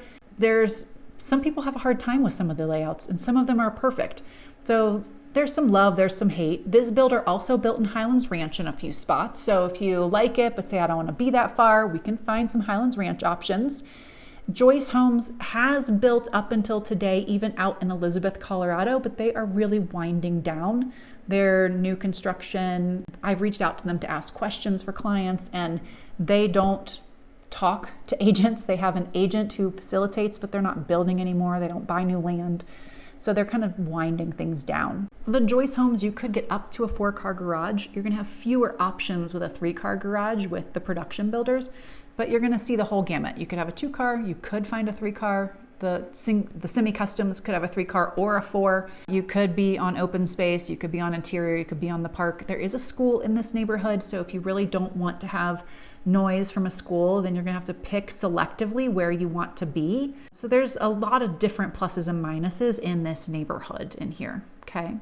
some people have a hard time with some of the layouts and some of them are perfect. So there's some love, there's some hate. This builder also built in Highlands Ranch in a few spots. So if you like it, but say I don't want to be that far, we can find some Highlands Ranch options. Joyce Homes has built up until today, even out in Elizabeth, Colorado, but they are really winding down their new construction. I've reached out to them to ask questions for clients, and they don't talk to agents. They have an agent who facilitates, but they're not building anymore. They don't buy new land. So they're kind of winding things down. The Joyce homes, you could get up to a 4-car garage. You're gonna have fewer options with a 3-car garage with the production builders, but you're gonna see the whole gamut. You could have a 2-car, you could find a 3-car. The semi-customs could have a 3-car or a 4. You could be on open space, you could be on interior, you could be on the park. There is a school in this neighborhood, so if you really don't want to have noise from a school, then you're gonna have to pick selectively where you want to be. So there's a lot of different pluses and minuses in this neighborhood in here, okay?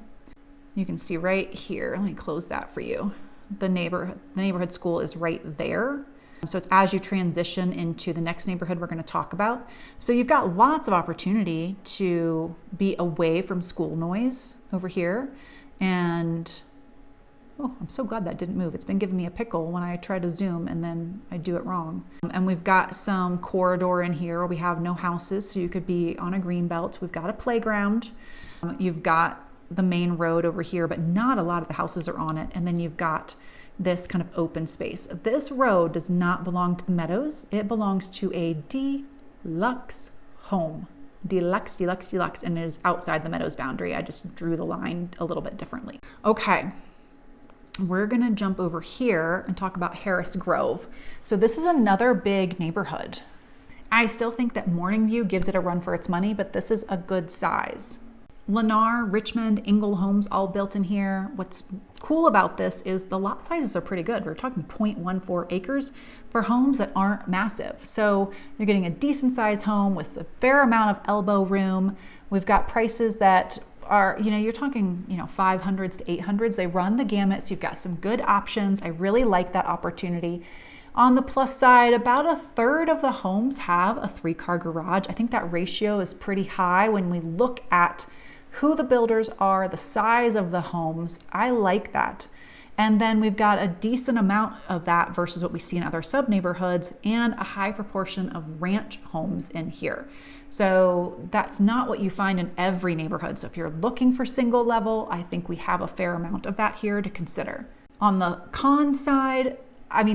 You can see right here, let me close that for you. The neighborhood school is right there. So it's as you transition into the next neighborhood we're going to talk about. So you've got lots of opportunity to be away from school noise over here. And oh, I'm so glad that didn't move. It's been giving me a pickle when I try to zoom and then I do it wrong. And we've got some corridor in here where we have no houses, so you could be on a green belt. We've got a playground. You've got the main road over here, but not a lot of the houses are on it. And then you've got this kind of open space. This road does not belong to the Meadows. It belongs to a deluxe home. Deluxe, deluxe, deluxe, and it is outside the Meadows boundary. I just drew the line a little bit differently. Okay, we're gonna jump over here and talk about Harris Grove. So this is another big neighborhood. I still think that Morning View gives it a run for its money, but this is a good size. Lennar, Richmond, Ingle homes all built in here. What's cool about this is the lot sizes are pretty good. We're talking 0.14 acres for homes that aren't massive. So you're getting a decent sized home with a fair amount of elbow room. We've got prices that are, you're talking, 500s to 800s. They run the gamut, so you've got some good options. I really like that opportunity. On the plus side, about a third of the homes have a 3-car garage. I think that ratio is pretty high when we look at who the builders are, the size of the homes. I like that. And then we've got a decent amount of that versus what we see in other sub-neighborhoods and a high proportion of ranch homes in here. So that's not what you find in every neighborhood. So if you're looking for single level, I think we have a fair amount of that here to consider. On the con side,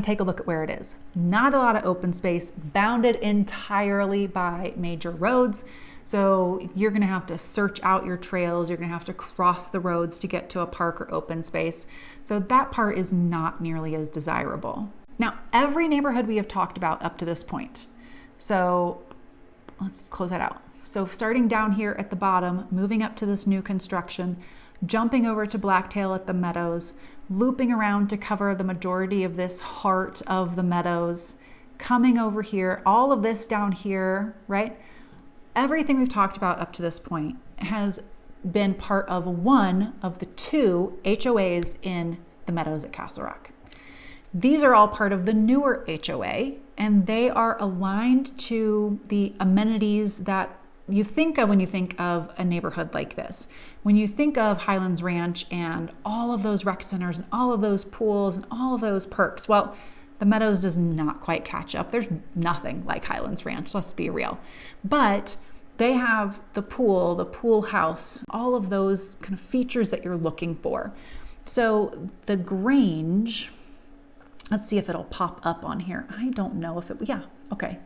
take a look at where it is. Not a lot of open space, bounded entirely by major roads. So you're gonna have to search out your trails, you're gonna have to cross the roads to get to a park or open space. So that part is not nearly as desirable. Now, every neighborhood we have talked about up to this point. So let's close that out. So starting down here at the bottom, moving up to this new construction, jumping over to Blacktail at the Meadows, looping around to cover the majority of this heart of the Meadows, coming over here, all of this down here, right? Everything we've talked about up to this point has been part of one of the 2 HOAs in the Meadows at Castle Rock. These are all part of the newer HOA, and they are aligned to the amenities that you think of when you think of a neighborhood like this. When you think of Highlands Ranch and all of those rec centers and all of those pools and all of those perks, well, the Meadows does not quite catch up. There's nothing like Highlands Ranch, let's be real. But they have the pool house, all of those kind of features that you're looking for. So the Grange, let's see if it'll pop up on here. I don't know if it, yeah, okay.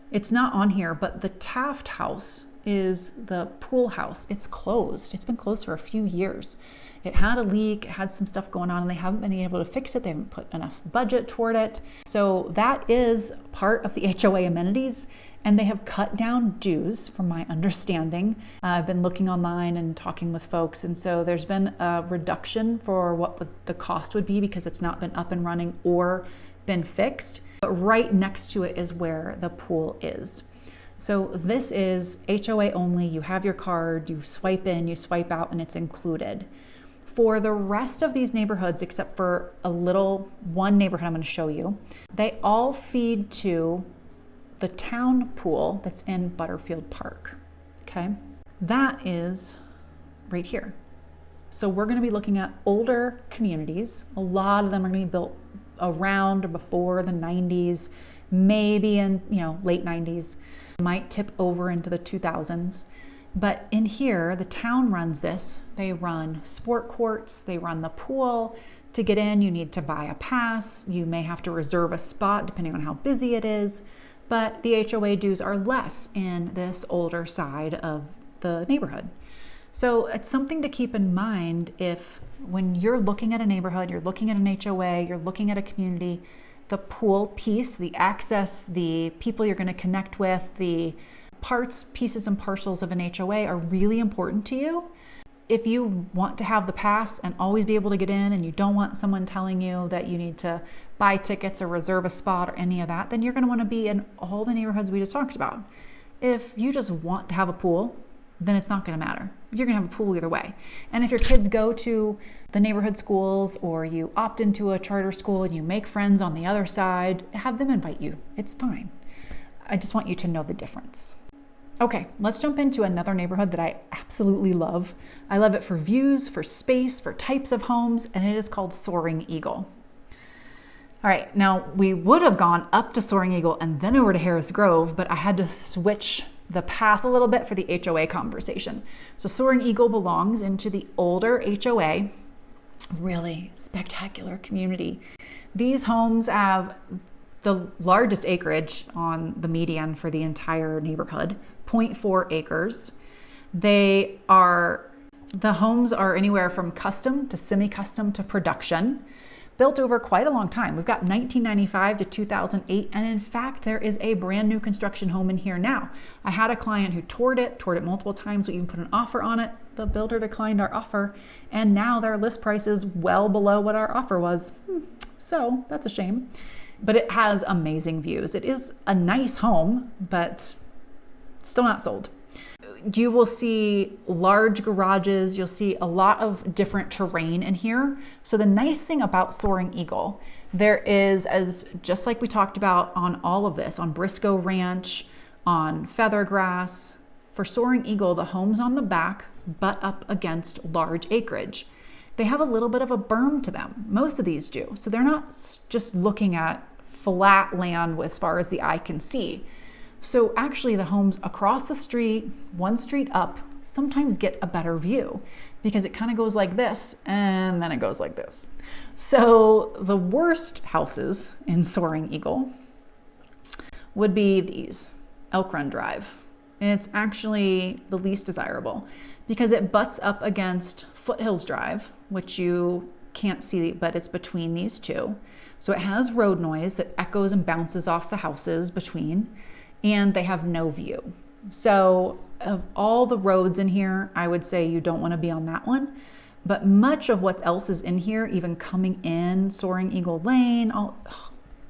It's not on here, but the Taft house is the pool house. It's closed. It's been closed for a few years. It had a leak, it had some stuff going on, and they haven't been able to fix it. They haven't put enough budget toward it. So that is part of the HOA amenities, and they have cut down dues from my understanding. I've been looking online and talking with folks, and so there's been a reduction for what the cost would be because it's not been up and running or been fixed. But right next to it is where the pool is. So this is HOA only. You have your card, you swipe in, you swipe out, and it's included. For the rest of these neighborhoods, except for one neighborhood I'm going to show you, they all feed to the town pool that's in Butterfield Park, okay? That is right here. So we're going to be looking at older communities. A lot of them are going to be built around or before the 90s, maybe in late 90s, might tip over into the 2000s. But in here, the town runs this. They run sport courts, they run the pool. To get in, you need to buy a pass. You may have to reserve a spot depending on how busy it is. But the HOA dues are less in this older side of the neighborhood. So it's something to keep in mind if when you're looking at a neighborhood, you're looking at an HOA, you're looking at a community, the pool piece, the access, the people you're going to connect with, the parts, pieces, and parcels of an HOA are really important to you. If you want to have the pass and always be able to get in, and you don't want someone telling you that you need to buy tickets or reserve a spot or any of that, then you're going to want to be in all the neighborhoods we just talked about. If you just want to have a pool, then it's not going to matter. You're going to have a pool either way. And if your kids go to the neighborhood schools, or you opt into a charter school and you make friends on the other side, have them invite you. It's fine. I just want you to know the difference. Okay, let's jump into another neighborhood that I absolutely love. I love it for views, for space, for types of homes, and it is called Soaring Eagle. All right, now we would have gone up to Soaring Eagle and then over to Harris Grove, but I had to switch the path a little bit for the HOA conversation. So Soaring Eagle belongs into the older HOA, really spectacular community. These homes have the largest acreage on the median for the entire neighborhood, 0.4 acres. The homes are anywhere from custom to semi-custom to production, built over quite a long time. We've got 1995 to 2008, and in fact, there is a brand new construction home in here now. I had a client who toured it multiple times. We even put an offer on it. The builder declined our offer, and now their list price is well below what our offer was. So that's a shame. But it has amazing views. It is a nice home, but still not sold. You will see large garages. You'll see a lot of different terrain in here. So the nice thing about Soaring Eagle, there is, as just like we talked about on all of this, on Briscoe Ranch, on Feathergrass, for Soaring Eagle, the homes on the back butt up against large acreage. They have a little bit of a berm to them. Most of these do. So they're not just looking at flat land as far as the eye can see. So actually the homes across the street, one street up, sometimes get a better view because it kind of goes like this and then it goes like this. So the worst houses in Soaring Eagle would be these, Elk Run Drive. It's actually the least desirable because it butts up against Foothills Drive, which you can't see, but it's between these two. So it has road noise that echoes and bounces off the houses between, and they have no view. So of all the roads in here, I would say you don't want to be on that one. But much of what else is in here, even coming in Soaring Eagle Lane,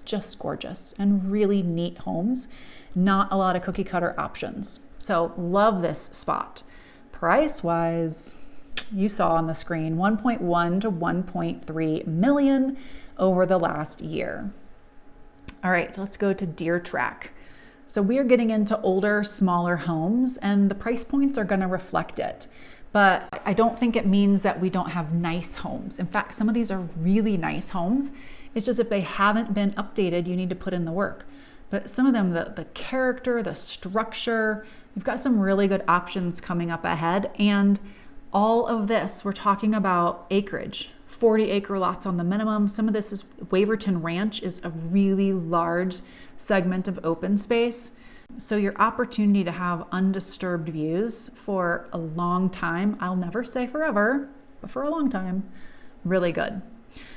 just gorgeous and really neat homes. Not a lot of cookie cutter options. So love this spot. Price wise, you saw on the screen, 1.1 to 1.3 million over the last year. All right, let's go to Deer Track. So we are getting into older, smaller homes, and the price points are going to reflect it. But I don't think it means that we don't have nice homes. In fact, some of these are really nice homes. It's just if they haven't been updated, you need to put in the work. But some of them, the character, the structure, we've got some really good options coming up ahead. And all of this, we're talking about acreage, 40 acre lots on the minimum. Some of this is Waverton Ranch is a really large segment of open space. So your opportunity to have undisturbed views for a long time, I'll never say forever, but for a long time, really good.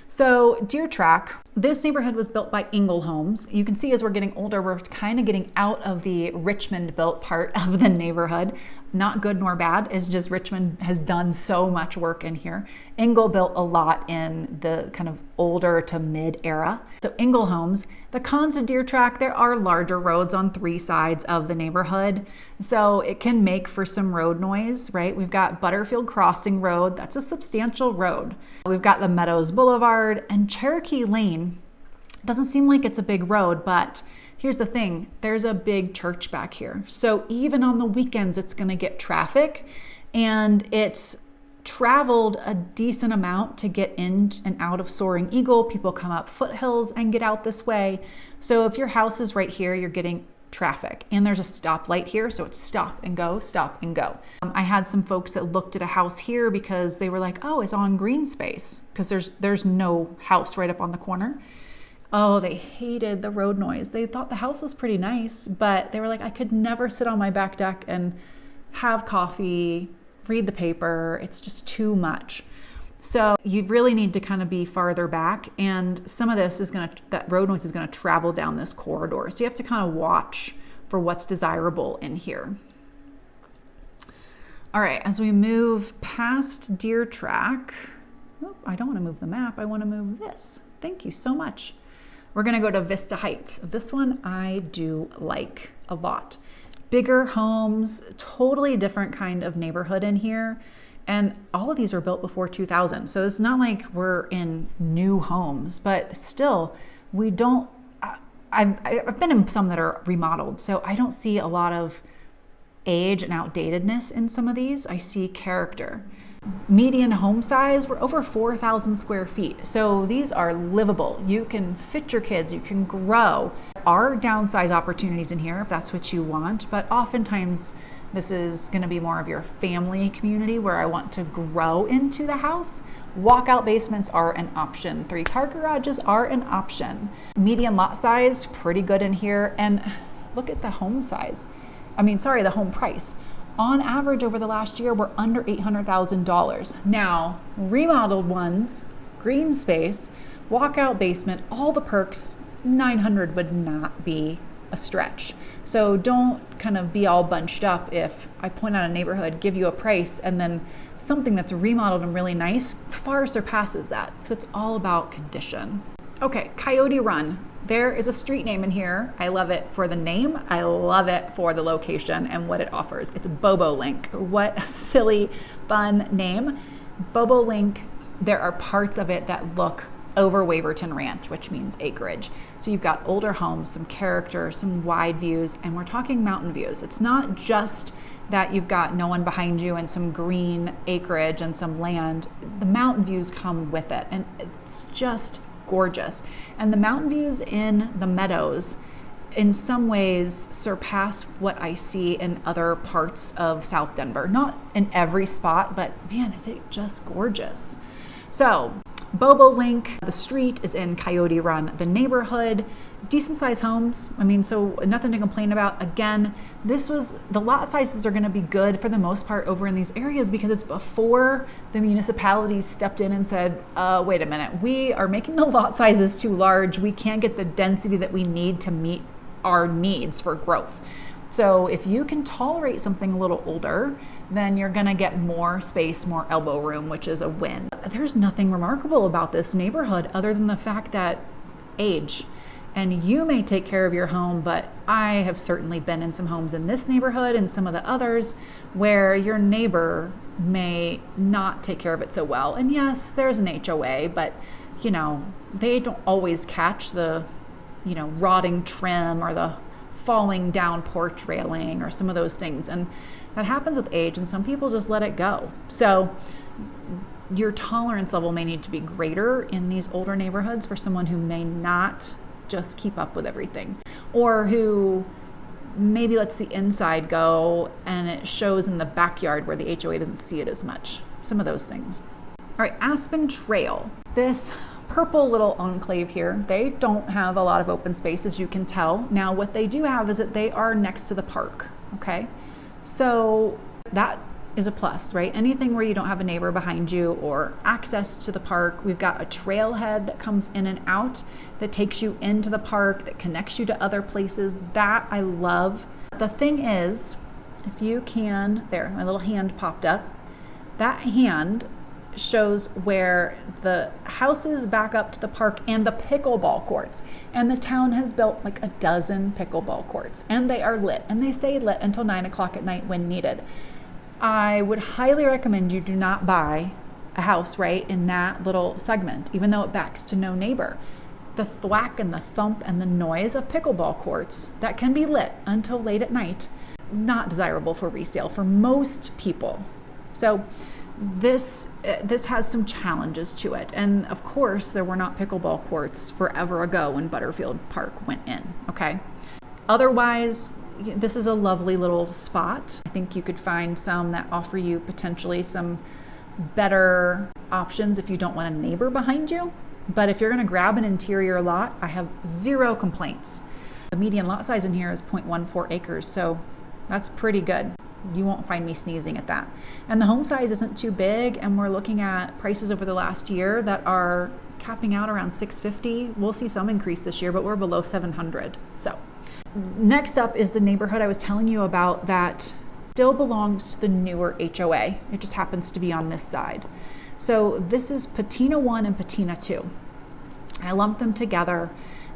So Deer Track, this neighborhood was built by Ingle Homes. You can see as we're getting older, we're kind of getting out of the Richmond built part of the neighborhood. Not good nor bad, it's just Richmond has done so much work in here. Ingle built a lot in the kind of older to mid era. So Ingle Homes, the cons of Deer Track, there are larger roads on three sides of the neighborhood. So it can make for some road noise, right? We've got Butterfield Crossing Road, that's a substantial road. We've got the Meadows Boulevard and Cherokee Lane. Doesn't seem like it's a big road, but here's the thing, there's a big church back here. So even on the weekends, it's gonna get traffic, and it's traveled a decent amount to get in and out of Soaring Eagle. People come up foothills and get out this way. So if your house is right here, you're getting traffic, and there's a stoplight here. So it's stop and go, stop and go. I had some folks that looked at a house here because they were like, oh, it's on green space, because there's no house right up on the corner. Oh, they hated the road noise. They thought the house was pretty nice, but they were like, I could never sit on my back deck and have coffee read the paper. It's just too much. So you really need to kind of be farther back, and some of this is that road noise is gonna travel down this corridor. So you have to kind of watch for what's desirable in here. All right, as we move past Deer Track, I don't wanna move the map, I wanna move this. Thank you so much. We're gonna go to Vista Heights. This one I do like a lot. Bigger homes, totally different kind of neighborhood in here. And all of these were built before 2000. So it's not like we're in new homes, but still we don't, I've been in some that are remodeled. So I don't see a lot of age and outdatedness in some of these. I see character. Median home size, we're over 4,000 square feet. So these are livable. You can fit your kids, you can grow. There are downsize opportunities in here if that's what you want, but oftentimes this is going to be more of your family community where I want to grow into the house. Walkout basements are an option. 3-car garages are an option. Median lot size, pretty good in here. And look at the home size. The home price. On average over the last year, we're under $800,000. Now, remodeled ones, green space, walkout basement, all the perks, 900 would not be a stretch. So don't kind of be all bunched up if I point out a neighborhood, give you a price, and then something that's remodeled and really nice far surpasses that, because it's all about condition. Okay, Coyote Run. There is a street name in here. I love it for the name. I love it for the location and what it offers. It's Bobo Link. What a silly, fun name. Bobo Link, there are parts of it that look over Waverton Ranch, which means acreage. So you've got older homes, some character, some wide views, and we're talking mountain views. It's not just that you've got no one behind you and some green acreage and some land. The mountain views come with it, and it's just gorgeous. And the mountain views in the Meadows in some ways surpass what I see in other parts of South Denver. Not in every spot, but man, is it just gorgeous. So Bobo Link, the street is in Coyote Run, the neighborhood, decent sized homes. So nothing to complain about. Again, the lot sizes are going to be good for the most part over in these areas because it's before the municipalities stepped in and said, wait a minute, we are making the lot sizes too large. We can't get the density that we need to meet our needs for growth. So if you can tolerate something a little older, then you're gonna get more space, more elbow room, which is a win. There's nothing remarkable about this neighborhood other than the fact that age. And you may take care of your home, but I have certainly been in some homes in this neighborhood and some of the others where your neighbor may not take care of it so well. And yes, there's an HOA, but they don't always catch the, rotting trim or the falling down porch railing or some of those things. And that happens with age, and some people just let it go. So your tolerance level may need to be greater in these older neighborhoods for someone who may not just keep up with everything, or who maybe lets the inside go and it shows in the backyard where the HOA doesn't see it as much. Some of those things. All right, Aspen Trail. This purple little enclave here, they don't have a lot of open space, as you can tell. Now, what they do have is that they are next to the park, okay? So that is a plus, right? Anything where you don't have a neighbor behind you or access to the park. We've got a trailhead that comes in and out that takes you into the park, that connects you to other places. That I love. The thing is, if you can, there, my little hand popped up. That hand shows where the houses back up to the park and the pickleball courts. And the town has built like a dozen pickleball courts, and they are lit, and they stay lit until 9 o'clock at night when needed. I would highly recommend you do not buy a house right in that little segment, even though it backs to no neighbor. The thwack and the thump and the noise of pickleball courts that can be lit until late at night, not desirable for resale for most people. So this has some challenges to it. And of course, there were not pickleball courts forever ago when Butterfield Park went in, okay? Otherwise, this is a lovely little spot. I think you could find some that offer you potentially some better options if you don't want a neighbor behind you. But if you're gonna grab an interior lot, I have zero complaints. The median lot size in here is 0.14 acres, so that's pretty good. You won't find me sneezing at that. And the home size isn't too big, and we're looking at prices over the last year that are capping out around $650. We'll see some increase this year, but we're below $700. So next up is the neighborhood I was telling you about that still belongs to the newer HOA. It just happens to be on this side. So this is Patina 1 and Patina 2. I lumped them together.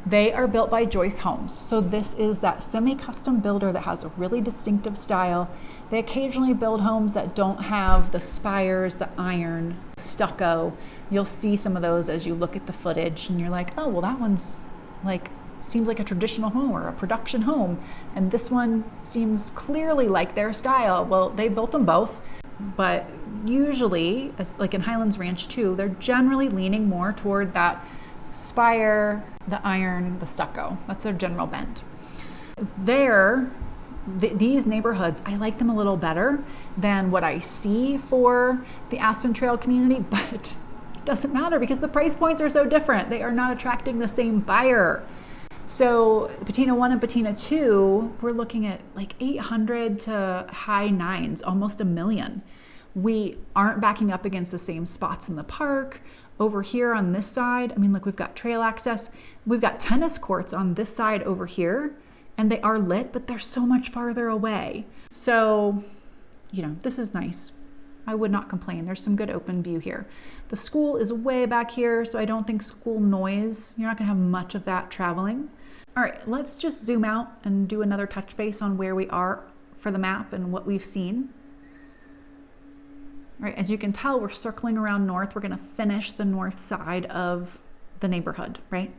They are built by Joyce Homes. So this is that semi-custom builder that has a really distinctive style. They occasionally build homes that don't have the spires, the iron, stucco. You'll see some of those as you look at the footage and you're like, oh, well, that one's like, seems like a traditional home or a production home. And this one seems clearly like their style. Well, they built them both, but usually, like in Highlands Ranch too, they're generally leaning more toward that spire, the iron, the stucco. That's their general bent. These neighborhoods, I like them a little better than what I see for the Aspen Trail community, but it doesn't matter because the price points are so different. They are not attracting the same buyer. So Patina 1 and Patina 2, we're looking at like 800 to high nines, almost $1 million. We aren't backing up against the same spots in the park. Over here on this side, I mean, look, we've got trail access. We've got tennis courts on this side over here, and they are lit, but they're so much farther away. So, you know, this is nice. I would not complain. There's some good open view here. The school is way back here, so I don't think school noise, you're not gonna have much of that traveling. All right, let's just zoom out and do another touch base on where we are for the map and what we've seen. All right, as you can tell, we're circling around north. We're gonna finish the north side of the neighborhood, right?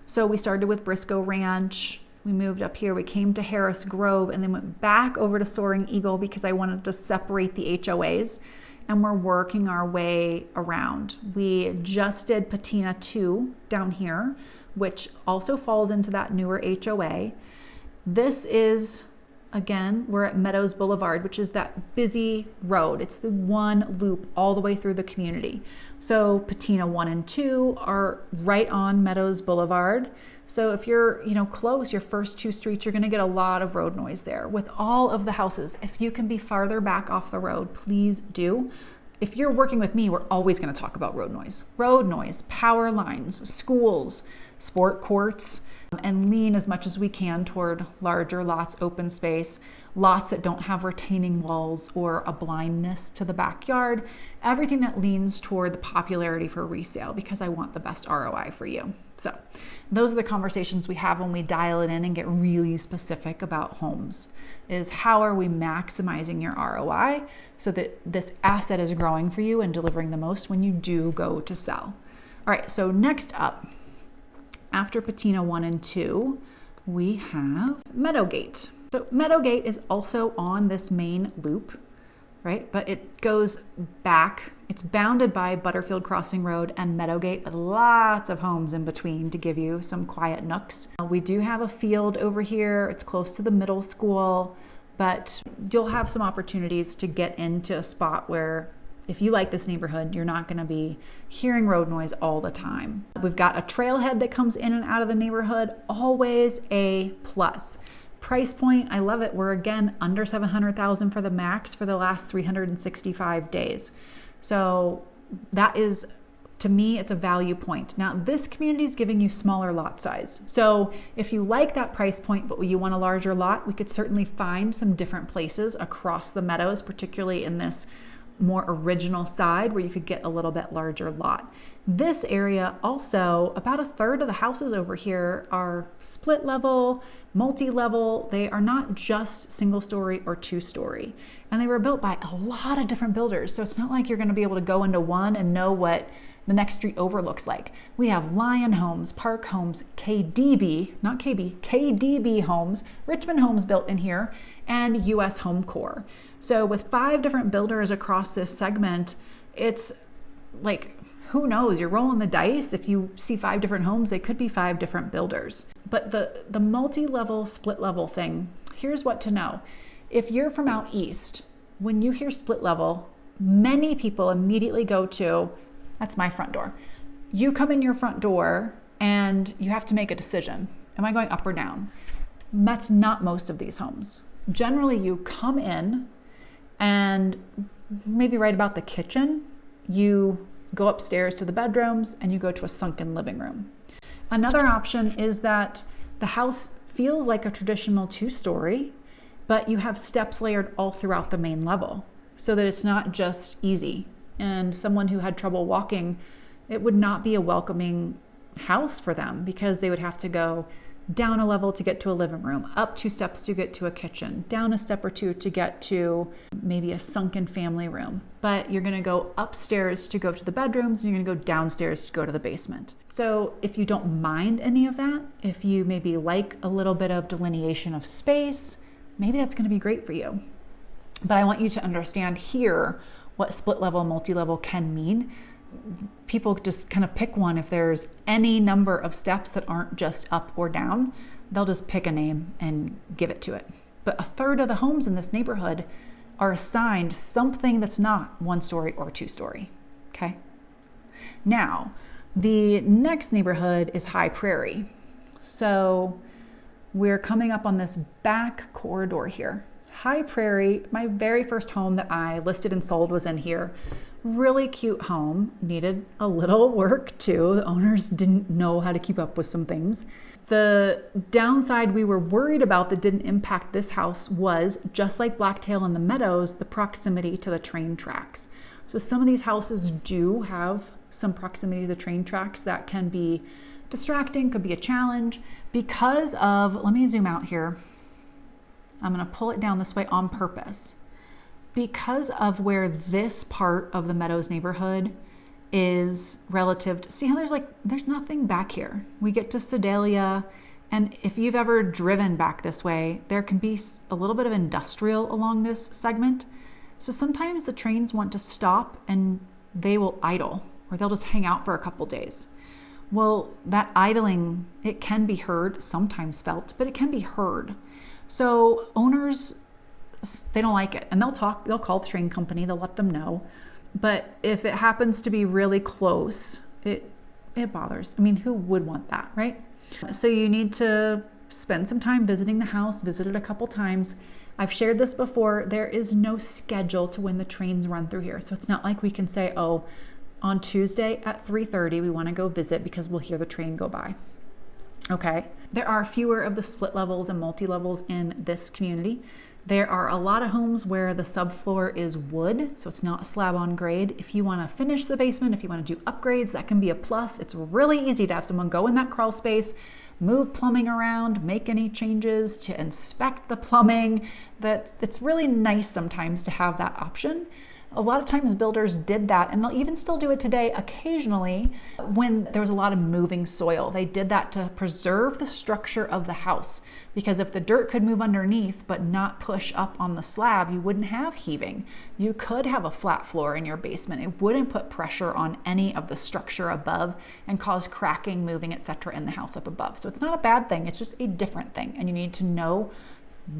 So we started with Briscoe Ranch. We moved up here, we came to Harris Grove, and then went back over to Soaring Eagle because I wanted to separate the HOAs, and we're working our way around. We just did Patina 2 down here, which also falls into that newer HOA. This is, again, we're at Meadows Boulevard, which is that busy road. It's the one loop all the way through the community. So Patina 1 and 2 are right on Meadows Boulevard. So if you're, close, your first two streets, you're gonna get a lot of road noise there. With all of the houses, if you can be farther back off the road, please do. If you're working with me, we're always gonna talk about road noise, power lines, schools, sport courts, and lean as much as we can toward larger lots, open space, lots that don't have retaining walls or a blindness to the backyard, everything that leans toward the popularity for resale because I want the best ROI for you. So those are the conversations we have when we dial it in and get really specific about homes, is how are we maximizing your ROI so that this asset is growing for you and delivering the most when you do go to sell. All right, so next up, after Patina 1 and 2, we have Meadowgate. So Meadowgate is also on this main loop, right? But it goes back. It's bounded by Butterfield Crossing Road and Meadowgate, but lots of homes in between to give you some quiet nooks. We do have a field over here. It's close to the middle school, but you'll have some opportunities to get into a spot where if you like this neighborhood, you're not gonna be hearing road noise all the time. We've got a trailhead that comes in and out of the neighborhood, always a plus. Price point, I love it. We're again under $700,000 for the max for the last 365 days. So that is, to me, it's a value point. Now this community is giving you smaller lot size. So if you like that price point, but you want a larger lot, we could certainly find some different places across the Meadows, particularly in this more original side where you could get a little bit larger lot. This area also, about a third of the houses over here are split level, multi-level. They are not just single story or two story. And they were built by a lot of different builders. So it's not like you're gonna be able to go into one and know what the next street over looks like. We have Lion Homes, Park Homes, KDB, not KB, KDB Homes, Richmond Homes built in here, and US Home Core. So with 5 different builders across this segment, it's like, who knows? You're rolling the dice. If you see 5 different homes, they could be 5 different builders. But the multi-level, split level thing, here's what to know. If you're from out east, when you hear split level, many people immediately go to, that's my front door. You come in your front door and you have to make a decision. Am I going up or down? That's not most of these homes. Generally, you come in And maybe right about the kitchen, you go upstairs to the bedrooms and you go to a sunken living room. Another option is that the house feels like a traditional 2-story, but you have steps layered all throughout the main level so that it's not just easy. And someone who had trouble walking, it would not be a welcoming house for them because they would have to go down a level to get to a living room, up 2 steps to get to a kitchen, down a step or 2 to get to maybe a sunken family room. But you're gonna go upstairs to go to the bedrooms, and you're gonna go downstairs to go to the basement. So if you don't mind any of that, if you maybe like a little bit of delineation of space, maybe that's gonna be great for you. But I want you to understand here what split level, multi-level can mean. People just kind of pick one. If there's any number of steps that aren't just up or down, they'll just pick a name and give it to it. But a third of the homes in this neighborhood are assigned something that's not 1-story or 2-story, okay? Now, the next neighborhood is High Prairie. So we're coming up on this back corridor here. High Prairie, my very first home that I listed and sold was in here. Really cute home, needed a little work too. The owners didn't know how to keep up with some things. The downside we were worried about that didn't impact this house was, just like Blacktail and the Meadows, the proximity to the train tracks. So some of these houses do have some proximity to the train tracks that can be distracting, could be a challenge because of, let me zoom out here. I'm gonna pull it down this way on purpose. Because of where this part of the Meadows neighborhood is relative to, see how there's nothing back here. We get to Sedalia, and if you've ever driven back this way, there can be a little bit of industrial along this segment. So sometimes the trains want to stop and they will idle, or they'll just hang out for a couple days. Well, that idling, it can be heard, sometimes felt, but it can be heard. So owners, they don't like it, and they'll call the train company, they'll let them know. But if it happens to be really close, it bothers. I mean, who would want that, right? So you need to spend some time visiting the house, visit it a couple times. I've shared this before, there is no schedule to when the trains run through here. So it's not like we can say, oh, on Tuesday at 3:30, we want to go visit because we'll hear the train go by. Okay. There are fewer of the split levels and multi-levels in this community. There are a lot of homes where the subfloor is wood, so it's not slab on grade. If you want to finish the basement, if you want to do upgrades, that can be a plus. It's really easy to have someone go in that crawl space, move plumbing around, make any changes, to inspect the plumbing. It's really nice sometimes to have that option. A lot of times builders did that, and they'll even still do it today occasionally when there was a lot of moving soil. They did that to preserve the structure of the house, because if the dirt could move underneath but not push up on the slab, you wouldn't have heaving. You could have a flat floor in your basement. It wouldn't put pressure on any of the structure above and cause cracking, moving, etc. in the house up above. So it's not a bad thing, it's just a different thing, and you need to know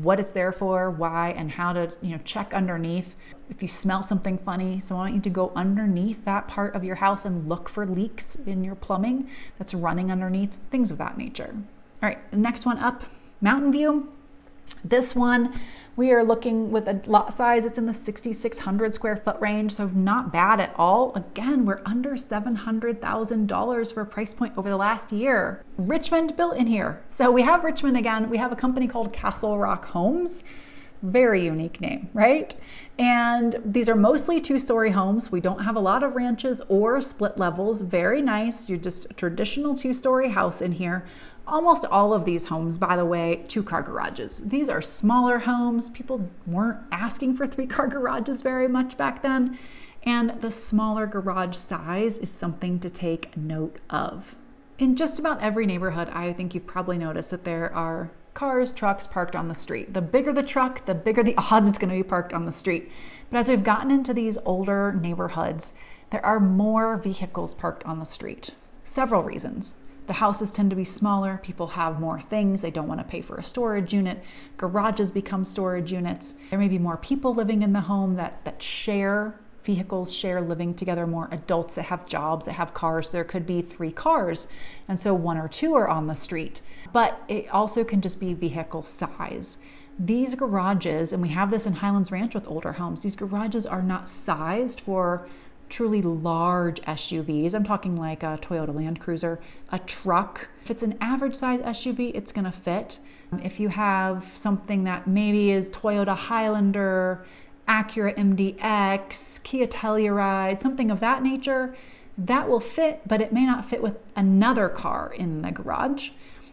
what it's there for, why, and how to check underneath. If you smell something funny, so I want you to go underneath that part of your house and look for leaks in your plumbing that's running underneath, things of that nature. All right, the next one up, Mountain View. This one, we are looking with a lot size, it's in the 6,600 square foot range, so not bad at all. Again, we're under $700,000 for a price point over the last year. Richmond built in here. So we have Richmond again. We have a company called Castle Rock Homes. Very unique name, right? And these are mostly 2-story homes. We don't have a lot of ranches or split levels. Very nice. You're just a traditional 2-story house in here. Almost all of these homes, by the way, 2-car garages. These are smaller homes. People weren't asking for 3-car garages very much back then. And the smaller garage size is something to take note of. In just about every neighborhood, I think you've probably noticed that there are cars, trucks parked on the street. The bigger the truck, the bigger the odds it's going to be parked on the street. But as we've gotten into these older neighborhoods, there are more vehicles parked on the street. Several reasons. The houses tend to be smaller, people have more things, they don't want to pay for a storage unit, garages become storage units. There may be more people living in the home that share vehicles, share living together, more adults that have jobs, that have cars. There could be 3 cars, and so 1 or 2 are on the street. But it also can just be vehicle size. these garages, and we have this in Highlands Ranch with older homes, these garages are not sized for truly large SUVs. I'm talking like a Toyota Land Cruiser, a truck. If it's an average size SUV, it's gonna fit. If you have something that maybe is Toyota Highlander, Acura MDX, Kia Telluride, something of that nature, that will fit, but it may not fit with another car in the garage.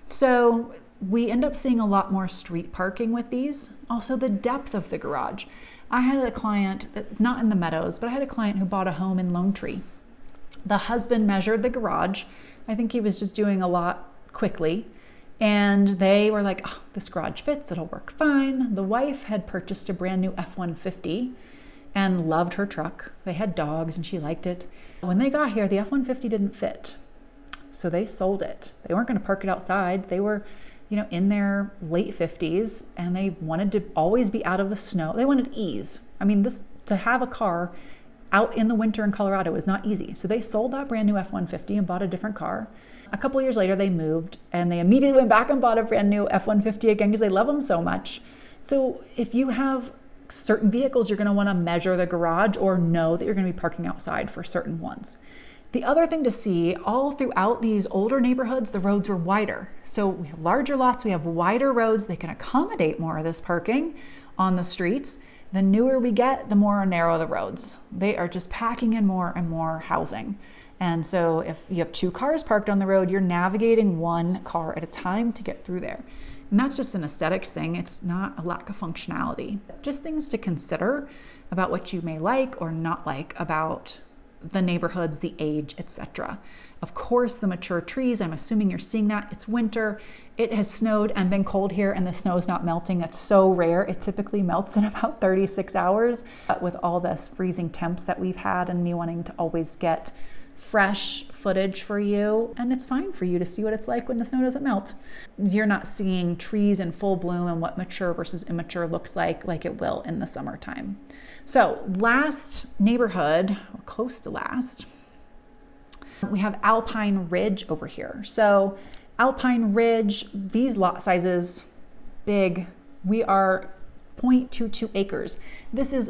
So we end up seeing a lot more street parking with these. Also the depth of the garage. I had a client, not in the Meadows, but I had a client who bought a home in Lone Tree. The husband measured the garage. I think he was just doing a lot quickly. And they were like, oh, this garage fits, it'll work fine. The wife had purchased a brand new F-150 and loved her truck. They had dogs and she liked it. When they got here, the F-150 didn't fit. So they sold it. They weren't gonna park it outside. They were, in their late 50s, and they wanted to always be out of the snow. They wanted ease. I mean, to have a car out in the winter in Colorado is not easy. So they sold that brand new F-150 and bought a different car. A couple years later, they moved and they immediately went back and bought a brand new F-150 again because they love them so much. So if you have certain vehicles, you're going to want to measure the garage or know that you're going to be parking outside for certain ones. The other thing to see, all throughout these older neighborhoods, the roads were wider. So we have larger lots, we have wider roads. They can accommodate more of this parking on the streets. The newer we get, the more narrow the roads. They are just packing in more and more housing. And so if you have 2 cars parked on the road, you're navigating 1 car at a time to get through there. And that's just an aesthetics thing. It's not a lack of functionality. Just things to consider about what you may like or not like about the neighborhoods, the age, etc. Of course, the mature trees, I'm assuming you're seeing that. It's winter. It has snowed and been cold here and the snow is not melting. That's so rare. It typically melts in about 36 hours with all this freezing temps that we've had and me wanting to always get fresh footage for you. And it's fine for you to see what it's like when the snow doesn't melt. You're not seeing trees in full bloom and what mature versus immature looks like it will in the summertime. So last neighborhood, or close to last, we have Alpine Ridge over here. So Alpine Ridge, these lot sizes, big. We are 0.22 acres. This is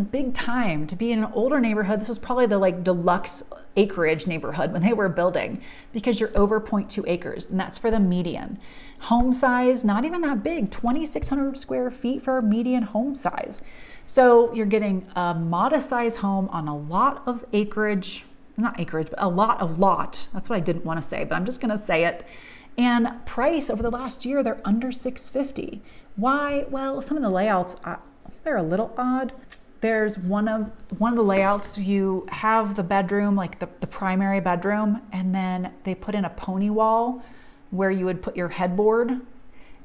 big time to be in an older neighborhood. This was probably the deluxe acreage neighborhood when they were building because you're over 0.2 acres and that's for the median. Home size, not even that big, 2,600 square feet for a median home size. So you're getting a modest size home on a lot of acreage, not acreage, but a lot of lot. That's what I didn't want to say, but I'm just going to say it. And price over the last year, they're under $650. Why? Well, some of the layouts, they're a little odd. There's one of the layouts, you have the bedroom, like the primary bedroom, and then they put in a pony wall where you would put your headboard,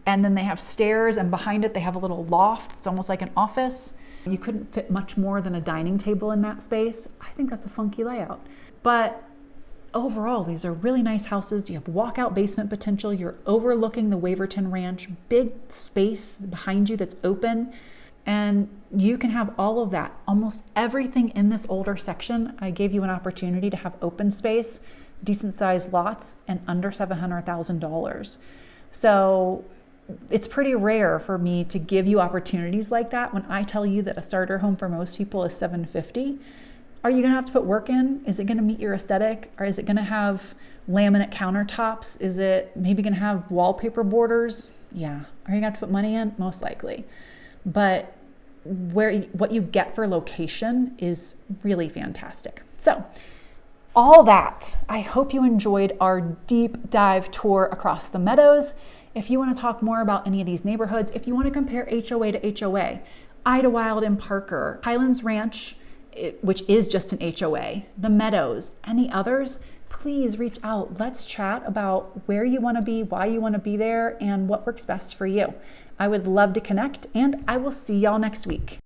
and then they have stairs, and behind it they have a little loft. It's almost like an office. You couldn't fit much more than a dining table in that space. I think that's a funky layout. But overall, these are really nice houses. You have walkout basement potential. You're overlooking the Waverton Ranch, big space behind you that's open. And you can have all of that. Almost everything in this older section, I gave you an opportunity to have open space, decent sized lots, and under $700,000. So it's pretty rare for me to give you opportunities like that when I tell you that a starter home for most people is $750. Are you gonna have to put work in? Is it gonna meet your aesthetic? Or is it gonna have laminate countertops? Is it maybe gonna have wallpaper borders? Yeah. Are you gonna have to put money in? Most likely. But what you get for location is really fantastic. So all that, I hope you enjoyed our deep dive tour across the Meadows. If you want to talk more about any of these neighborhoods, if you want to compare HOA to HOA, Idlewild and Parker, Highlands Ranch, which is just an HOA, the Meadows, any others, please reach out. Let's chat about where you want to be, why you want to be there, and what works best for you. I would love to connect, and I will see y'all next week.